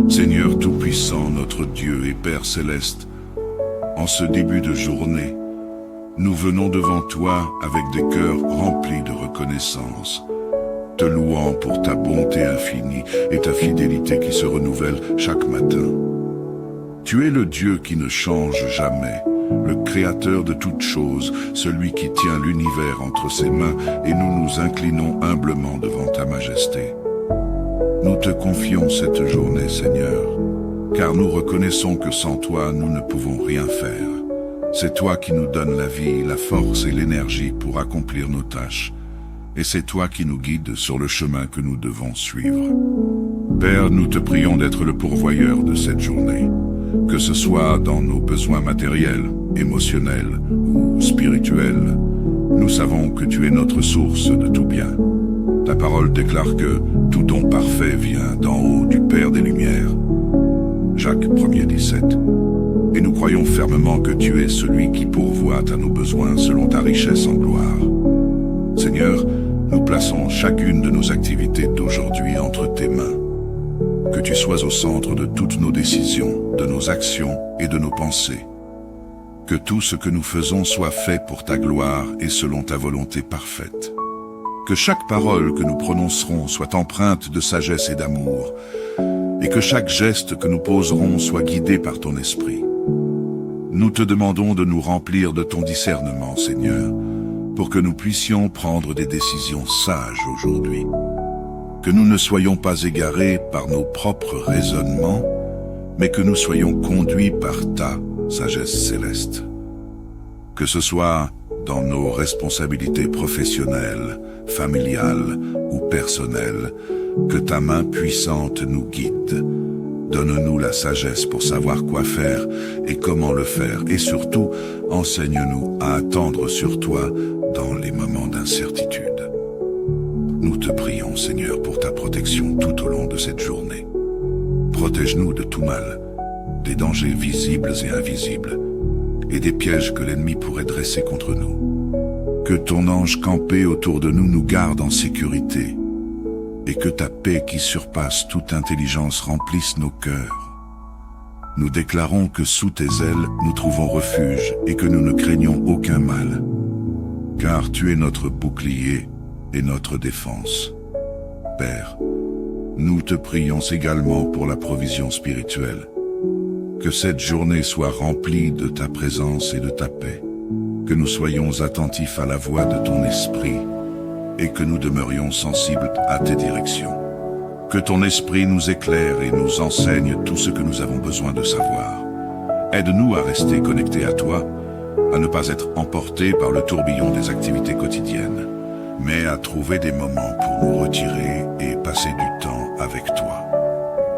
Seigneur Tout-Puissant, notre Dieu et Père Céleste, en ce début de journée, nous venons devant toi avec des cœurs remplis de reconnaissance te louant pour ta bonté infinie et ta fidélité qui se renouvelle chaque matin. Tu es le Dieu qui ne change jamais, le Créateur de toutes choses, celui qui tient l'univers entre ses mains, et nous nous inclinons humblement devant ta majesté. Nous te confions cette journée, Seigneur, car nous reconnaissons que sans toi, nous ne pouvons rien faire. C'est toi qui nous donnes la vie, la force et l'énergie pour accomplir nos tâches. Et c'est toi qui nous guides sur le chemin que nous devons suivre. Père, nous te prions d'être le pourvoyeur de cette journée, que ce soit dans nos besoins matériels, émotionnels ou spirituels. Nous savons que tu es notre source de tout bien. Ta parole déclare que tout don parfait vient d'en haut du Père des Lumières. Jacques 1er 17. Et nous croyons fermement que tu es celui qui pourvoit à nos besoins selon ta richesse en gloire. Seigneur, nous plaçons chacune de nos activités d'aujourd'hui entre tes mains. Que tu sois au centre de toutes nos décisions, de nos actions et de nos pensées. Que tout ce que nous faisons soit fait pour ta gloire et selon ta volonté parfaite. Que chaque parole que nous prononcerons soit empreinte de sagesse et d'amour, et que chaque geste que nous poserons soit guidé par ton esprit. Nous te demandons de nous remplir de ton discernement, Seigneur, pour que nous puissions prendre des décisions sages aujourd'hui. Que nous ne soyons pas égarés par nos propres raisonnements, mais que nous soyons conduits par ta sagesse céleste. Que ce soit dans nos responsabilités professionnelles, familiales ou personnelles, que ta main puissante nous guide. Donne-nous la sagesse pour savoir quoi faire et comment le faire, et surtout, enseigne-nous à attendre sur toi dans les moments d'incertitude. Nous te prions, Seigneur, pour ta protection tout au long de cette journée. Protège-nous de tout mal, des dangers visibles et invisibles, et des pièges que l'ennemi pourrait dresser contre nous. Que ton ange campé autour de nous nous garde en sécurité, et que ta paix qui surpasse toute intelligence remplisse nos cœurs. Nous déclarons que sous tes ailes nous trouvons refuge et que nous ne craignons aucun mal, car tu es notre bouclier et notre défense. Père, nous te prions également pour la provision spirituelle. Que cette journée soit remplie de ta présence et de ta paix, que nous soyons attentifs à la voix de ton esprit et que nous demeurions sensibles à tes directions. Que ton esprit nous éclaire et nous enseigne tout ce que nous avons besoin de savoir. Aide-nous à rester connectés à toi, à ne pas être emportés par le tourbillon des activités quotidiennes, mais à trouver des moments pour nous retirer et passer du temps avec toi.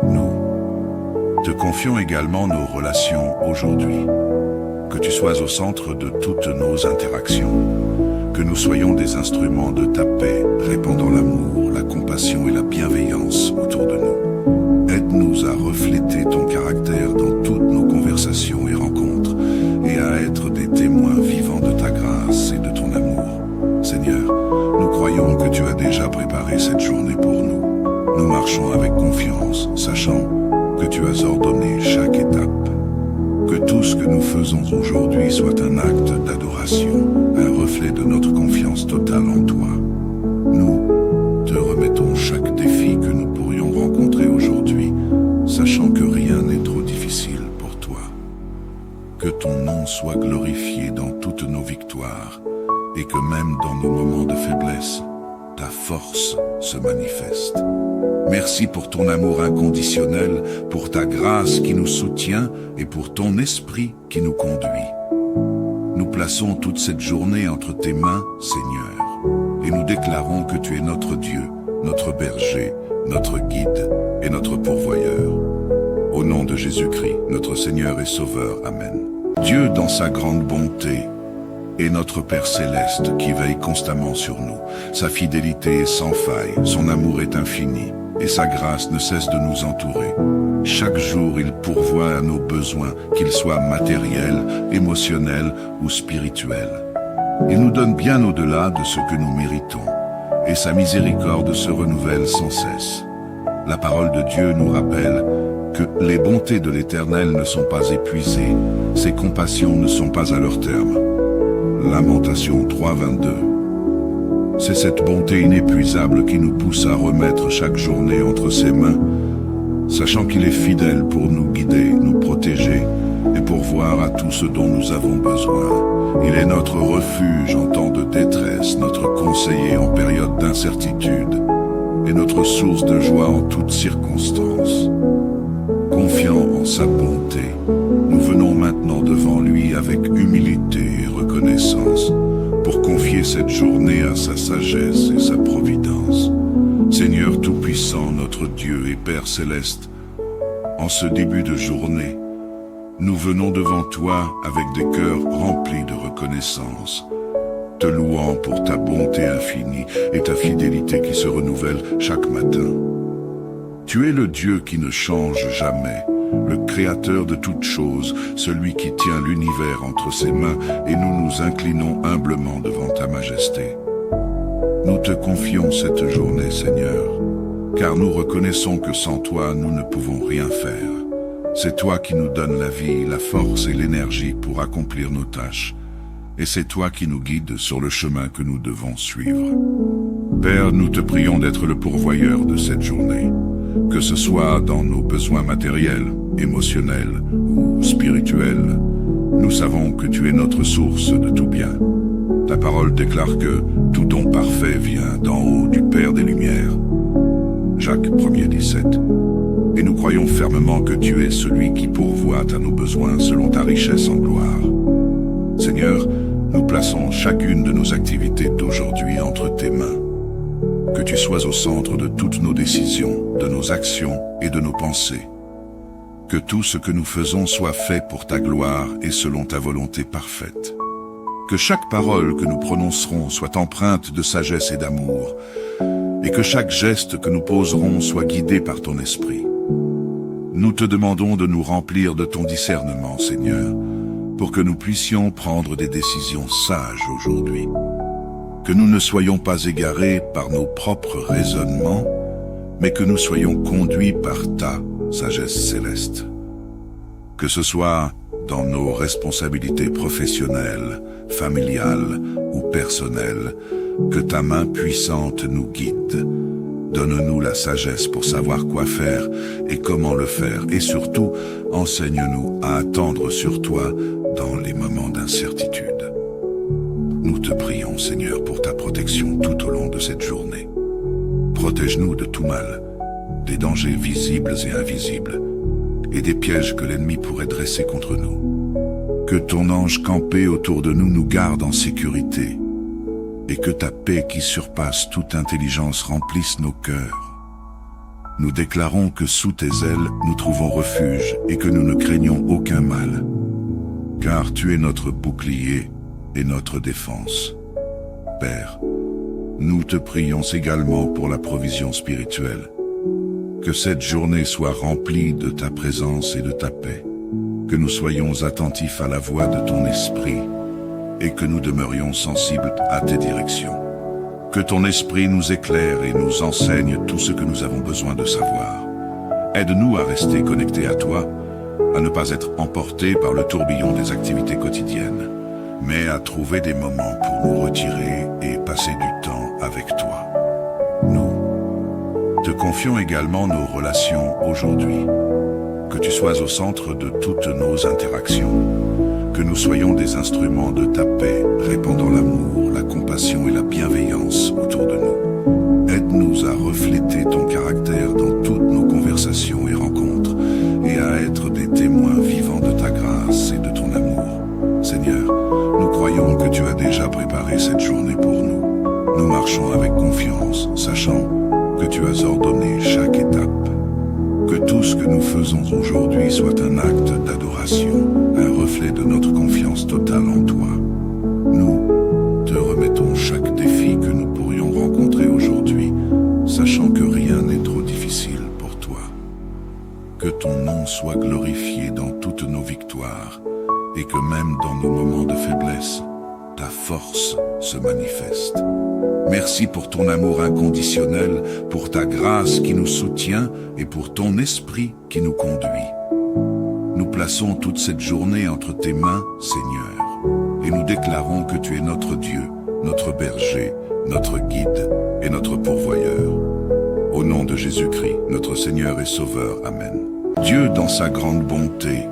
Nous te confions également nos relations aujourd'hui. Que tu sois au centre de toutes nos interactions. Que nous soyons des instruments de ta paix, répandant l'amour, la compassion et la bienveillance autour de nous. Aide-nous à refléter ton caractère dans toutes nos conversations et rencontres, et à être des témoins vivants de ta grâce et de ton amour. Seigneur, nous croyons que tu as déjà préparé cette journée pour nous. Nous marchons avec confiance, sachant que tu as ordonné chaque étape. Que tout ce que nous faisons aujourd'hui soit un acte d'adoration, un reflet de notre confiance totale en toi. Nous te remettons chaque défi que nous pourrions rencontrer aujourd'hui, sachant que rien n'est trop difficile pour toi. Que ton nom soit glorifié dans toutes nos victoires, et que même dans nos moments de faiblesse, ta force se manifeste. Merci pour ton amour inconditionnel, pour ta grâce qui nous soutient et pour ton esprit qui nous conduit. Nous plaçons toute cette journée entre tes mains, Seigneur, et nous déclarons que tu es notre Dieu, notre berger, notre guide et notre pourvoyeur. Au nom de Jésus-Christ, notre Seigneur et Sauveur. Amen. Dieu, dans sa grande bonté, est notre Père céleste qui veille constamment sur nous. Sa fidélité est sans faille, son amour est infini, et sa grâce ne cesse de nous entourer. Chaque jour, il pourvoit à nos besoins, qu'ils soient matériels, émotionnels ou spirituels. Il nous donne bien au-delà de ce que nous méritons, et sa miséricorde se renouvelle sans cesse. La parole de Dieu nous rappelle que les bontés de l'Éternel ne sont pas épuisées, ses compassions ne sont pas à leur terme. Lamentation 3, 22. C'est cette bonté inépuisable qui nous pousse à remettre chaque journée entre ses mains, sachant qu'il est fidèle pour nous guider, nous protéger et pourvoir à tout ce dont nous avons besoin. Il est notre refuge en temps de détresse, notre conseiller en période d'incertitude et notre source de joie en toutes circonstances. Confiant en sa bonté, nous venons maintenant devant lui avec humilité et reconnaissance pour confier cette journée à sa sagesse et sa providence. Seigneur Tout-Puissant, notre Dieu et Père Céleste, en ce début de journée, nous venons devant toi avec des cœurs remplis de reconnaissance, te louant pour ta bonté infinie et ta fidélité qui se renouvelle chaque matin. Tu es le Dieu qui ne change jamais, le Créateur de toutes choses, celui qui tient l'univers entre ses mains, et nous nous inclinons humblement devant ta majesté. Nous te confions cette journée, Seigneur, car nous reconnaissons que sans toi, nous ne pouvons rien faire. C'est toi qui nous donnes la vie, la force et l'énergie pour accomplir nos tâches, et c'est toi qui nous guides sur le chemin que nous devons suivre. Père, nous te prions d'être le pourvoyeur de cette journée, que ce soit dans nos besoins matériels, émotionnels ou spirituels. Nous savons que tu es notre source de tout bien. Ta parole déclare que tout don parfait vient d'en haut du Père des Lumières. Jacques 1er 17. Et nous croyons fermement que tu es celui qui pourvoit à nos besoins selon ta richesse en gloire. Seigneur, nous plaçons chacune de nos activités d'aujourd'hui entre tes mains. Que tu sois au centre de toutes nos décisions, de nos actions et de nos pensées. Que tout ce que nous faisons soit fait pour ta gloire et selon ta volonté parfaite. Que chaque parole que nous prononcerons soit empreinte de sagesse et d'amour, et que chaque geste que nous poserons soit guidé par ton esprit. Nous te demandons de nous remplir de ton discernement, Seigneur, pour que nous puissions prendre des décisions sages aujourd'hui. Que nous ne soyons pas égarés par nos propres raisonnements, mais que nous soyons conduits par ta sagesse céleste. Que ce soit dans nos responsabilités professionnelles, familiales ou personnelles, que ta main puissante nous guide. Donne-nous la sagesse pour savoir quoi faire et comment le faire, et surtout, enseigne-nous à attendre sur toi dans les moments d'incertitude. Nous te prions, Seigneur, pour ta protection tout au long de cette journée. Protège-nous de tout mal, des dangers visibles et invisibles, et des pièges que l'ennemi pourrait dresser contre nous. Que ton ange campé autour de nous nous garde en sécurité, et que ta paix qui surpasse toute intelligence remplisse nos cœurs. Nous déclarons que sous tes ailes nous trouvons refuge et que nous ne craignons aucun mal, car tu es notre bouclier et notre défense. Père, nous te prions également pour la provision spirituelle. Que cette journée soit remplie de ta présence et de ta paix, que nous soyons attentifs à la voix de ton esprit et que nous demeurions sensibles à tes directions. Que ton esprit nous éclaire et nous enseigne tout ce que nous avons besoin de savoir. Aide-nous à rester connectés à toi, à ne pas être emportés par le tourbillon des activités quotidiennes, mais à trouver des moments pour nous retirer et passer du temps avec toi. Nous te confions également nos relations aujourd'hui. Que tu sois au centre de toutes nos interactions. Que nous soyons des instruments de ta paix, répandant l'amour, la compassion et la bienveillance autour de nous. Aide-nous à refléter ton caractère dans toutes nos conversations et rencontres, et à être des témoins vivants de ta grâce et de ton amour. Seigneur, nous croyons que tu as déjà préparé cette journée pour nous. Nous marchons avec confiance, sachant que tu as ordonné chaque étape. Que tout ce que nous faisons aujourd'hui soit un acte d'adoration, un reflet de notre confiance totale en toi. Nous te remettons chaque défi que nous pourrions rencontrer aujourd'hui, sachant que rien n'est trop difficile pour toi. Que ton nom soit glorifié dans toutes nos victoires, et que même dans nos moments de faiblesse, ta force se manifeste. Merci pour ton amour inconditionnel, pour ta grâce qui nous soutient et pour ton esprit qui nous conduit. Nous plaçons toute cette journée entre tes mains, Seigneur, et nous déclarons que tu es notre Dieu, notre berger, notre guide et notre pourvoyeur. Au nom de Jésus-Christ, notre Seigneur et Sauveur. Amen. Dieu, dans sa grande bonté,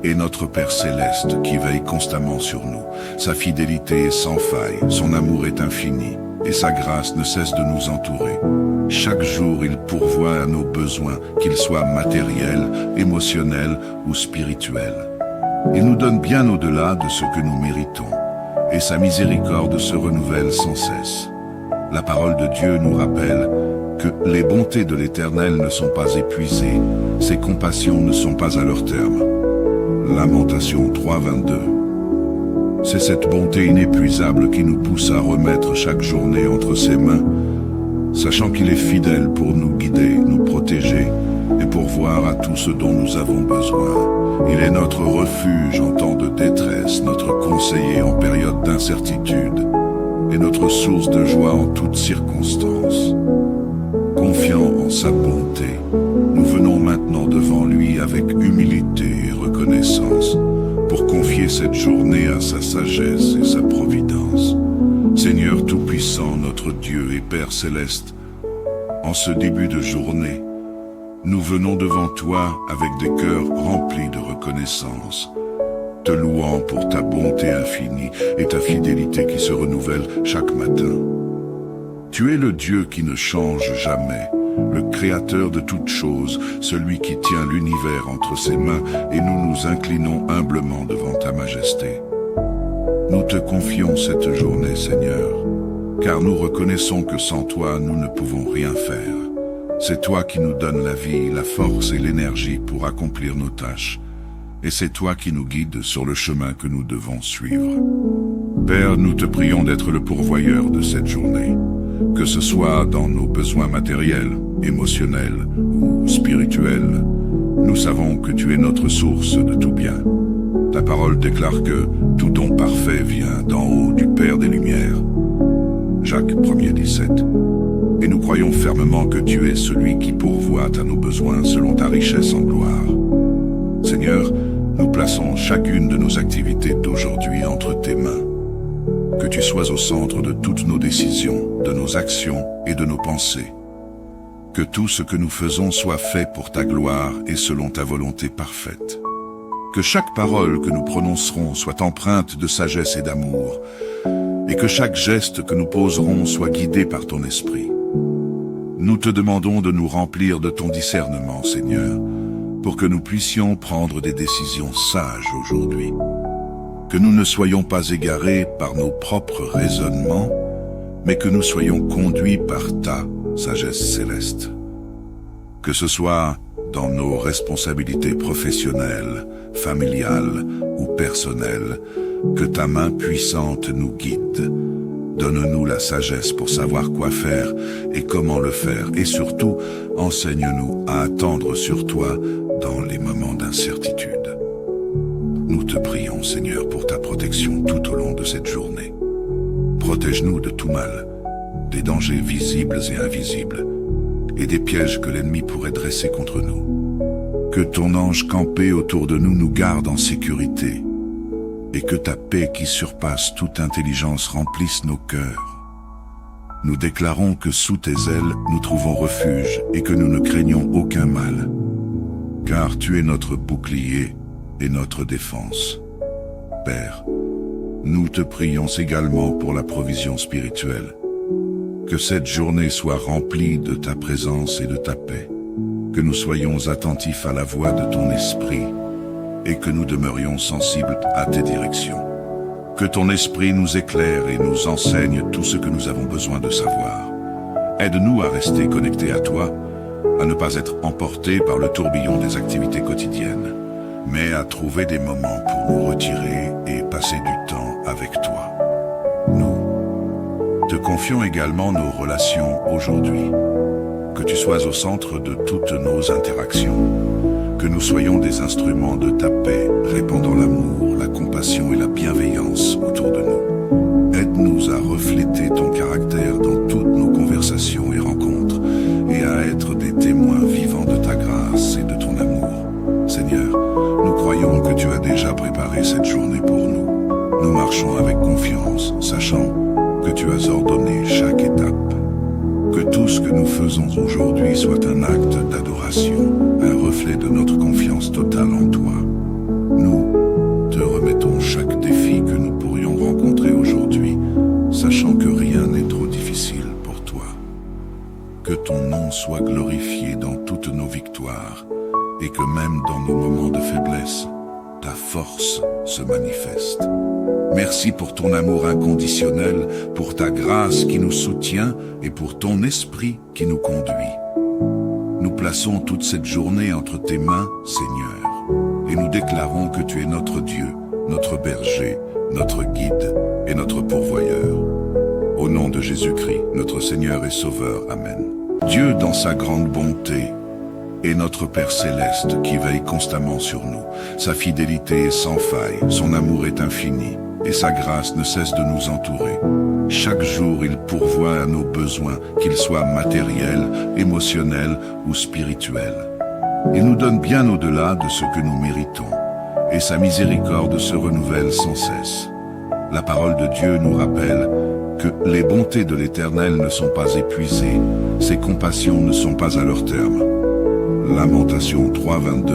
est notre Père céleste qui veille constamment sur nous. Sa fidélité est sans faille, son amour est infini, et sa grâce ne cesse de nous entourer. Chaque jour, il pourvoit à nos besoins, qu'ils soient matériels, émotionnels ou spirituels. Il nous donne bien au-delà de ce que nous méritons, et sa miséricorde se renouvelle sans cesse. La parole de Dieu nous rappelle que les bontés de l'Éternel ne sont pas épuisées, ses compassions ne sont pas à leur terme. Lamentation 3:22. C'est cette bonté inépuisable qui nous pousse à remettre chaque journée entre ses mains, sachant qu'il est fidèle pour nous guider, nous protéger et pourvoir à tout ce dont nous avons besoin. Il est notre refuge en temps de détresse, notre conseiller en période d'incertitude et notre source de joie en toutes circonstances. Confiant en sa bonté, nous venons maintenant devant lui avec humilité et reconnaissance pour confier cette journée à sa sagesse et sa providence. Seigneur Tout-Puissant, notre Dieu et Père Céleste, en ce début de journée, nous venons devant toi avec des cœurs remplis de reconnaissance, te louant pour ta bonté infinie et ta fidélité qui se renouvelle chaque matin. Tu es le Dieu qui ne change jamais, le Créateur de toutes choses, celui qui tient l'univers entre ses mains, et nous nous inclinons humblement devant ta majesté. Nous te confions cette journée, Seigneur, car nous reconnaissons que sans toi, nous ne pouvons rien faire. C'est toi qui nous donnes la vie, la force et l'énergie pour accomplir nos tâches, et c'est toi qui nous guides sur le chemin que nous devons suivre. Père, nous te prions d'être le pourvoyeur de cette journée, que ce soit dans nos besoins matériels, émotionnels ou spirituels. Nous savons que tu es notre source de tout bien. Ta parole déclare que tout don parfait vient d'en haut du Père des Lumières. Jacques 1:17. Et nous croyons fermement que tu es celui qui pourvoit à nos besoins selon ta richesse en gloire. Seigneur, nous plaçons chacune de nos activités d'aujourd'hui entre tes mains. Que tu sois au centre de toutes nos décisions, de nos actions et de nos pensées. Que tout ce que nous faisons soit fait pour ta gloire et selon ta volonté parfaite. Que chaque parole que nous prononcerons soit empreinte de sagesse et d'amour, et que chaque geste que nous poserons soit guidé par ton esprit. Nous te demandons de nous remplir de ton discernement, Seigneur, pour que nous puissions prendre des décisions sages aujourd'hui. Que nous ne soyons pas égarés par nos propres raisonnements, mais que nous soyons conduits par ta sagesse céleste. Que ce soit dans nos responsabilités professionnelles, familiales ou personnelles, que ta main puissante nous guide. Donne-nous la sagesse pour savoir quoi faire et comment le faire, et surtout, enseigne-nous à attendre sur toi dans les moments d'incertitude. Nous te prions, Seigneur, pour ta protection tout au long de cette journée. Protège-nous de tout mal, des dangers visibles et invisibles, et des pièges que l'ennemi pourrait dresser contre nous. Que ton ange campé autour de nous nous garde en sécurité, et que ta paix qui surpasse toute intelligence remplisse nos cœurs. Nous déclarons que sous tes ailes nous trouvons refuge et que nous ne craignons aucun mal, car tu es notre bouclier et notre défense. Père, nous te prions également pour la provision spirituelle. Que cette journée soit remplie de ta présence et de ta paix, que nous soyons attentifs à la voix de ton esprit et que nous demeurions sensibles à tes directions. Que ton esprit nous éclaire et nous enseigne tout ce que nous avons besoin de savoir. Aide-nous à rester connectés à toi, à ne pas être emportés par le tourbillon des activités quotidiennes, mais à trouver des moments pour nous retirer et passer du temps avec toi. Nous te confions également nos relations aujourd'hui. Que tu sois au centre de toutes nos interactions. Que nous soyons des instruments de ta paix, répandant l'amour, la compassion et la bienveillance autour de nous. Aide-nous à refléter ton caractère dans toutes nos conversations et rencontres, et à être des témoins vivants de ta grâce et de ton amour. Seigneur, nous croyons que tu as déjà préparé cette journée pour nous. Nous marchons avec confiance, sachant que tu as ordonné chaque étape. Que tout ce que nous faisons aujourd'hui soit un acte d'adoration, un reflet de notre confiance totale en toi. Nous te remettons chaque défi que nous pourrions rencontrer aujourd'hui, sachant que rien n'est trop difficile pour toi. Que ton nom soit glorifié dans toutes nos victoires, et que même dans nos moments de faiblesse, ta force se manifeste. Merci pour ton amour inconditionnel, pour ta grâce qui nous soutient et pour ton esprit qui nous conduit. Nous plaçons toute cette journée entre tes mains, Seigneur, et nous déclarons que tu es notre Dieu, notre berger, notre guide et notre pourvoyeur. Au nom de Jésus-Christ, notre Seigneur et Sauveur. Amen. Dieu, dans sa grande bonté, est notre Père céleste qui veille constamment sur nous. Sa fidélité est sans faille, son amour est infini, et sa grâce ne cesse de nous entourer. Chaque jour, il pourvoit à nos besoins, qu'ils soient matériels, émotionnels ou spirituels. Il nous donne bien au-delà de ce que nous méritons, et sa miséricorde se renouvelle sans cesse. La parole de Dieu nous rappelle que les bontés de l'Éternel ne sont pas épuisées, ses compassions ne sont pas à leur terme. Lamentation 3:22.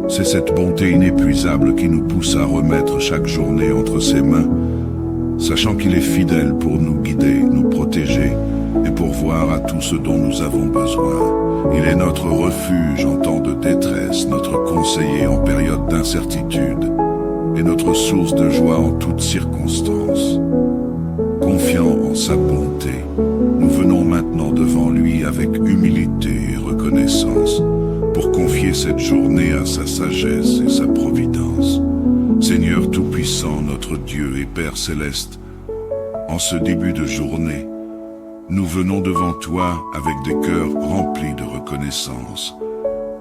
C'est cette bonté inépuisable qui nous pousse à remettre chaque journée entre ses mains, sachant qu'il est fidèle pour nous guider, nous protéger et pourvoir à tout ce dont nous avons besoin. Il est notre refuge en temps de détresse, notre conseiller en période d'incertitude et notre source de joie en toutes circonstances. Confiant en sa bonté, nous venons maintenant devant lui avec humilité et reconnaissance pour confier cette journée à sa sagesse et sa providence. Seigneur Tout-Puissant, notre Dieu et Père Céleste, en ce début de journée, nous venons devant toi avec des cœurs remplis de reconnaissance,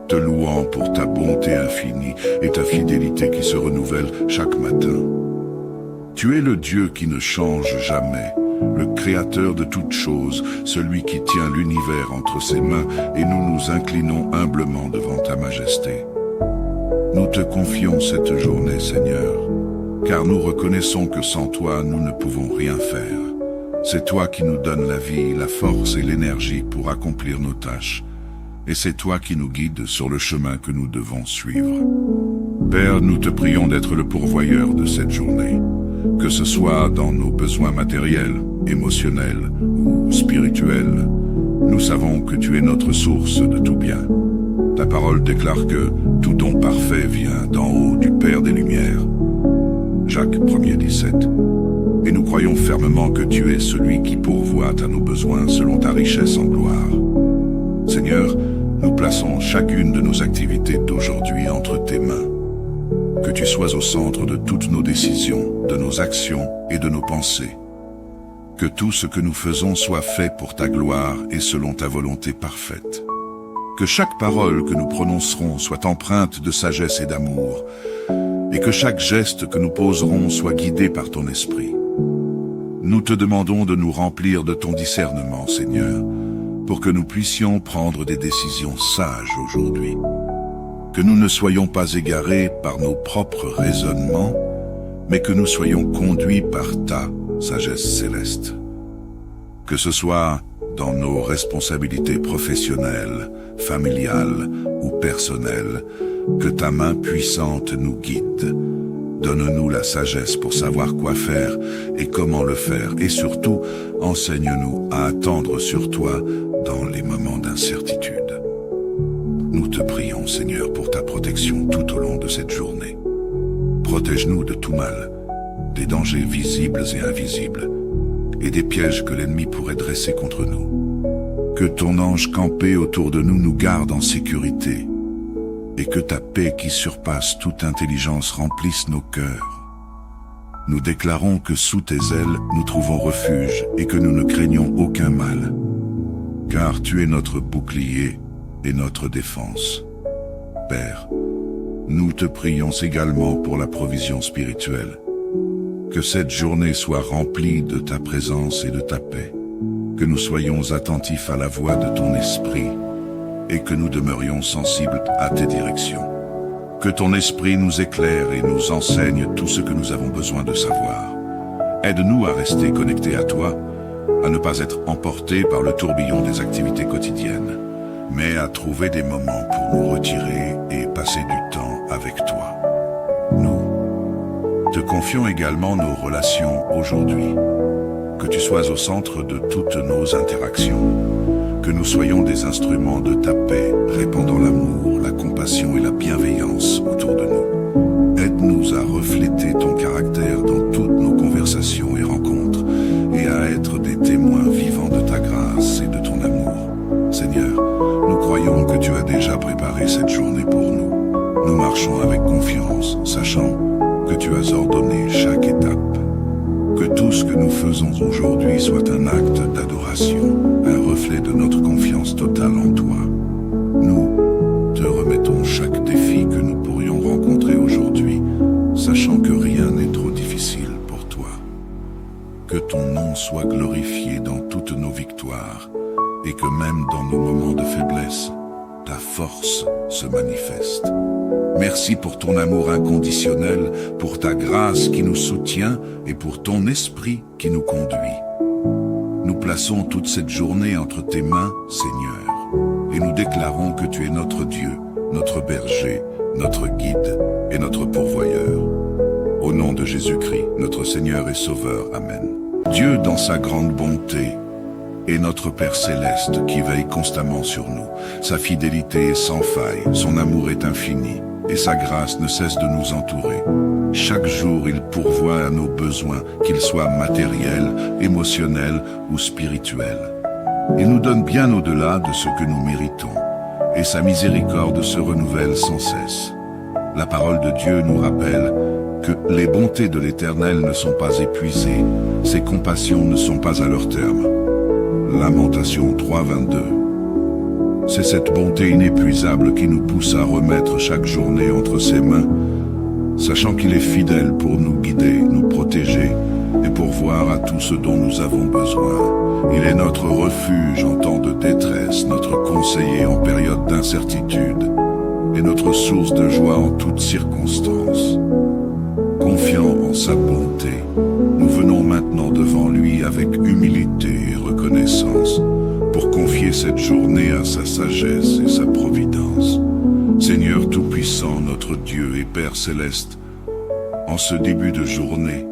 te louant pour ta bonté infinie et ta fidélité qui se renouvelle chaque matin. Tu es le Dieu qui ne change jamais, le Créateur de toutes choses, celui qui tient l'univers entre ses mains, et nous nous inclinons humblement devant ta majesté. Nous te confions cette journée, Seigneur, car nous reconnaissons que sans toi, nous ne pouvons rien faire. C'est toi qui nous donnes la vie, la force et l'énergie pour accomplir nos tâches, et c'est toi qui nous guides sur le chemin que nous devons suivre. Père, nous te prions d'être le pourvoyeur de cette journée, que ce soit dans nos besoins matériels, émotionnels ou spirituels. Nous savons que tu es notre source de tout bien. Ta parole déclare que tout don parfait vient d'en haut du Père des Lumières. Jacques 1:17. Et nous croyons fermement que tu es celui qui pourvoit à nos besoins selon ta richesse en gloire. Seigneur, nous plaçons chacune de nos activités d'aujourd'hui entre tes mains. Que tu sois au centre de toutes nos décisions, de nos actions et de nos pensées. Que tout ce que nous faisons soit fait pour ta gloire et selon ta volonté parfaite. Que chaque parole que nous prononcerons soit empreinte de sagesse et d'amour, et que chaque geste que nous poserons soit guidé par ton esprit. Nous te demandons de nous remplir de ton discernement, Seigneur, pour que nous puissions prendre des décisions sages aujourd'hui. Que nous ne soyons pas égarés par nos propres raisonnements, mais que nous soyons conduits par ta sagesse céleste. Que ce soit dans nos responsabilités professionnelles, familiales ou personnelles, que ta main puissante nous guide. Donne-nous la sagesse pour savoir quoi faire et comment le faire, et surtout, enseigne-nous à attendre sur toi dans les moments d'incertitude. Nous te prions, Seigneur, pour ta protection tout au long de cette journée. Protège-nous de tout mal, des dangers visibles et invisibles, et des pièges que l'ennemi pourrait dresser contre nous. Que ton ange campé autour de nous nous garde en sécurité, et que ta paix qui surpasse toute intelligence remplisse nos cœurs. Nous déclarons que sous tes ailes nous trouvons refuge et que nous ne craignons aucun mal, car tu es notre bouclier et notre défense. Père, nous te prions également pour la provision spirituelle. Que cette journée soit remplie de ta présence et de ta paix, que nous soyons attentifs à la voix de ton esprit et que nous demeurions sensibles à tes directions. Que ton esprit nous éclaire et nous enseigne tout ce que nous avons besoin de savoir. Aide-nous à rester connectés à toi, à ne pas être emportés par le tourbillon des activités quotidiennes, mais à trouver des moments pour nous retirer et passer du temps avec toi. Nous te confions également nos relations aujourd'hui. Que tu sois au centre de toutes nos interactions, que nous soyons des instruments de ta paix, répandant l'amour, la compassion et la bienveillance autour de nous. Aide-nous à refléter ton caractère dans toutes nos conversations et rencontres, et à être des témoins vivants de ta grâce et de ton amour. Seigneur, nous croyons que tu as déjà préparé cette journée pour nous. Nous marchons avec confiance, sachant que tu as ordonné chaque étape. Que tout ce que nous faisons aujourd'hui soit un acte d'adoration, un reflet de notre confiance totale en toi. Nous te remettons chaque défi que nous pourrions rencontrer aujourd'hui, sachant que rien n'est trop difficile pour toi. Que ton nom soit glorifié dans toutes nos victoires, et que même dans nos moments de faiblesse, ta force se manifeste. Merci pour ton amour inconditionnel, pour ta grâce qui nous soutient et pour ton esprit qui nous conduit. Nous plaçons toute cette journée entre tes mains, Seigneur, et nous déclarons que tu es notre Dieu, notre berger, notre guide et notre pourvoyeur. Au nom de Jésus-Christ, notre Seigneur et Sauveur. Amen. Dieu, dans sa grande bonté, est notre Père céleste qui veille constamment sur nous. Sa fidélité est sans faille, son amour est infini, et sa grâce ne cesse de nous entourer. Chaque jour, il pourvoit à nos besoins, qu'ils soient matériels, émotionnels ou spirituels. Il nous donne bien au-delà de ce que nous méritons, et sa miséricorde se renouvelle sans cesse. La parole de Dieu nous rappelle que les bontés de l'Éternel ne sont pas épuisées, ses compassions ne sont pas à leur terme. Lamentation 3:22. C'est cette bonté inépuisable qui nous pousse à remettre chaque journée entre ses mains, sachant qu'il est fidèle pour nous guider, nous protéger et pourvoir à tout ce dont nous avons besoin. Il est notre refuge en temps de détresse, notre conseiller en période d'incertitude et notre source de joie en toutes circonstances. Confiant en sa bonté, nous venons maintenant devant lui avec humilité et reconnaissance pour confier cette journée à sa sagesse et sa providence. Seigneur Tout-Puissant, notre Dieu et Père Céleste, en ce début de journée,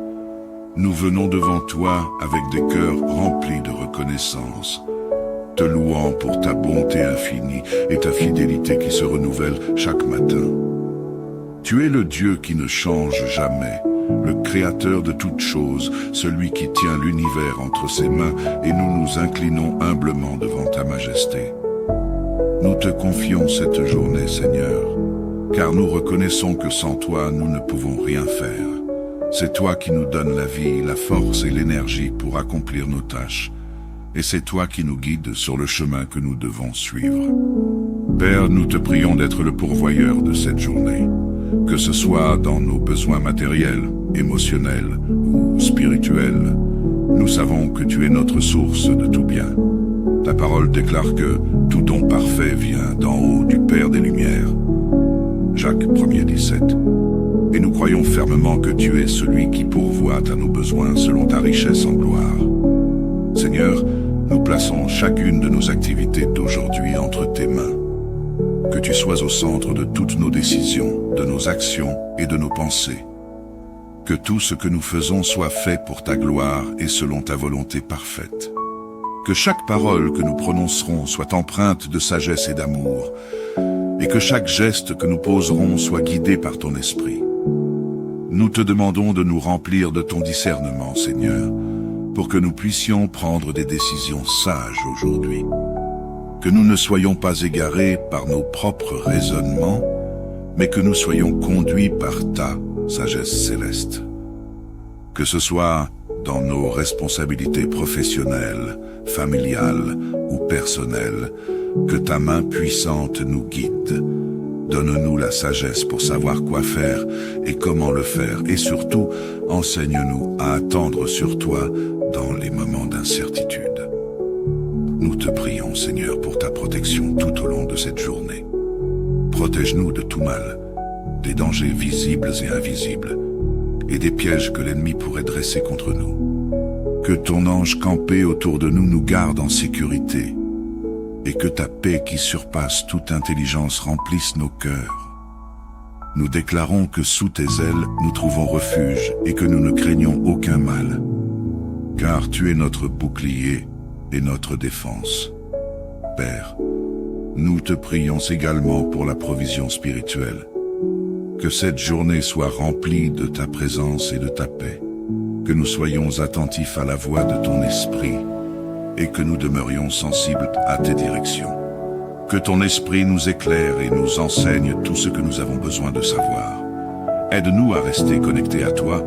nous venons devant toi avec des cœurs remplis de reconnaissance, te louant pour ta bonté infinie et ta fidélité qui se renouvelle chaque matin. Tu es le Dieu qui ne change jamais, le Créateur de toutes choses, celui qui tient l'univers entre ses mains, et nous nous inclinons humblement devant ta majesté. Nous te confions cette journée, Seigneur, car nous reconnaissons que sans toi, nous ne pouvons rien faire. C'est toi qui nous donnes la vie, la force et l'énergie pour accomplir nos tâches, et c'est toi qui nous guides sur le chemin que nous devons suivre. Père, nous te prions d'être le pourvoyeur de cette journée, que ce soit dans nos besoins matériels, émotionnels ou spirituels. Nous savons que tu es notre source de tout bien. Ta parole déclare que tout don parfait vient d'en haut du Père des Lumières. Jacques 1:17. Et nous croyons fermement que tu es celui qui pourvoit à nos besoins selon ta richesse en gloire. Seigneur, nous plaçons chacune de nos activités d'aujourd'hui entre tes mains. Que tu sois au centre de toutes nos décisions, de nos actions et de nos pensées. Que tout ce que nous faisons soit fait pour ta gloire et selon ta volonté parfaite. Que chaque parole que nous prononcerons soit empreinte de sagesse et d'amour, et que chaque geste que nous poserons soit guidé par ton esprit. Nous te demandons de nous remplir de ton discernement, Seigneur, pour que nous puissions prendre des décisions sages aujourd'hui. Que nous ne soyons pas égarés par nos propres raisonnements, mais que nous soyons conduits par ta sagesse céleste. Que ce soit dans nos responsabilités professionnelles, familiales ou personnelles, que ta main puissante nous guide. Donne-nous la sagesse pour savoir quoi faire et comment le faire, et surtout, enseigne-nous à attendre sur toi dans les moments d'incertitude. Nous te prions, Seigneur, pour ta protection tout au long de cette journée. Protège-nous de tout mal, des dangers visibles et invisibles, et des pièges que l'ennemi pourrait dresser contre nous. Que ton ange campé autour de nous garde en sécurité, et que ta paix qui surpasse toute intelligence remplisse nos cœurs. Nous déclarons que sous tes ailes nous trouvons refuge et que nous ne craignons aucun mal, car tu es notre bouclier et notre défense. Père, nous te prions également pour la provision spirituelle. Que cette journée soit remplie de ta présence et de ta paix, que nous soyons attentifs à la voix de ton esprit et que nous demeurions sensibles à tes directions. Que ton esprit nous éclaire et nous enseigne tout ce que nous avons besoin de savoir. Aide-nous à rester connectés à toi,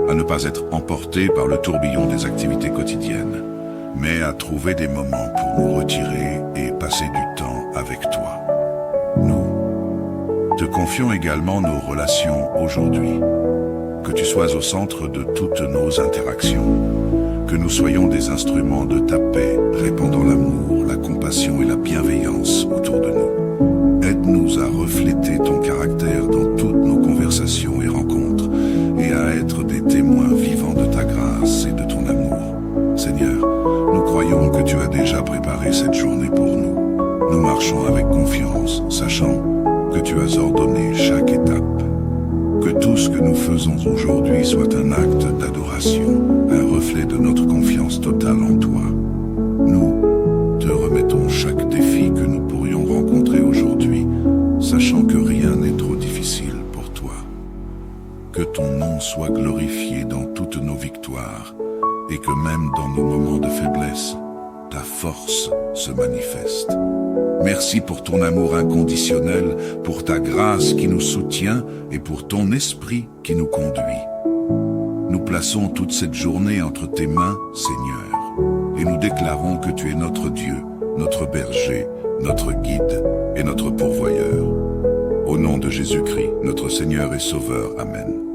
à ne pas être emportés par le tourbillon des activités quotidiennes, mais à trouver des moments pour nous retirer et passer du temps avec toi. Nous te confions également nos relations aujourd'hui. Que tu sois au centre de toutes nos interactions. Que nous soyons des instruments de ta paix, répandant l'amour, la compassion et la bienveillance autour de nous. Aide-nous à refléter ton caractère dans toutes nos conversations et rencontres, et à être des témoins vivants de ta grâce et de ton amour. Seigneur, nous croyons que tu as déjà préparé cette journée pour nous. Nous marchons avec confiance, sachant que tu as ordonné chaque étape. Que tout ce que nous faisons aujourd'hui soit un acte d'adoration, un reflet de notre confiance totale en toi. Nous te remettons chaque défi que nous pourrions rencontrer aujourd'hui, sachant que rien n'est trop difficile pour toi. Que ton nom soit glorifié dans toutes nos victoires, et que même dans nos moments de faiblesse, ta force se manifeste. Merci pour ton amour inconditionnel, pour ta grâce qui nous soutient et pour ton esprit qui nous conduit. Nous plaçons toute cette journée entre tes mains, Seigneur, et nous déclarons que tu es notre Dieu, notre berger, notre guide et notre pourvoyeur. Au nom de Jésus-Christ, notre Seigneur et Sauveur. Amen.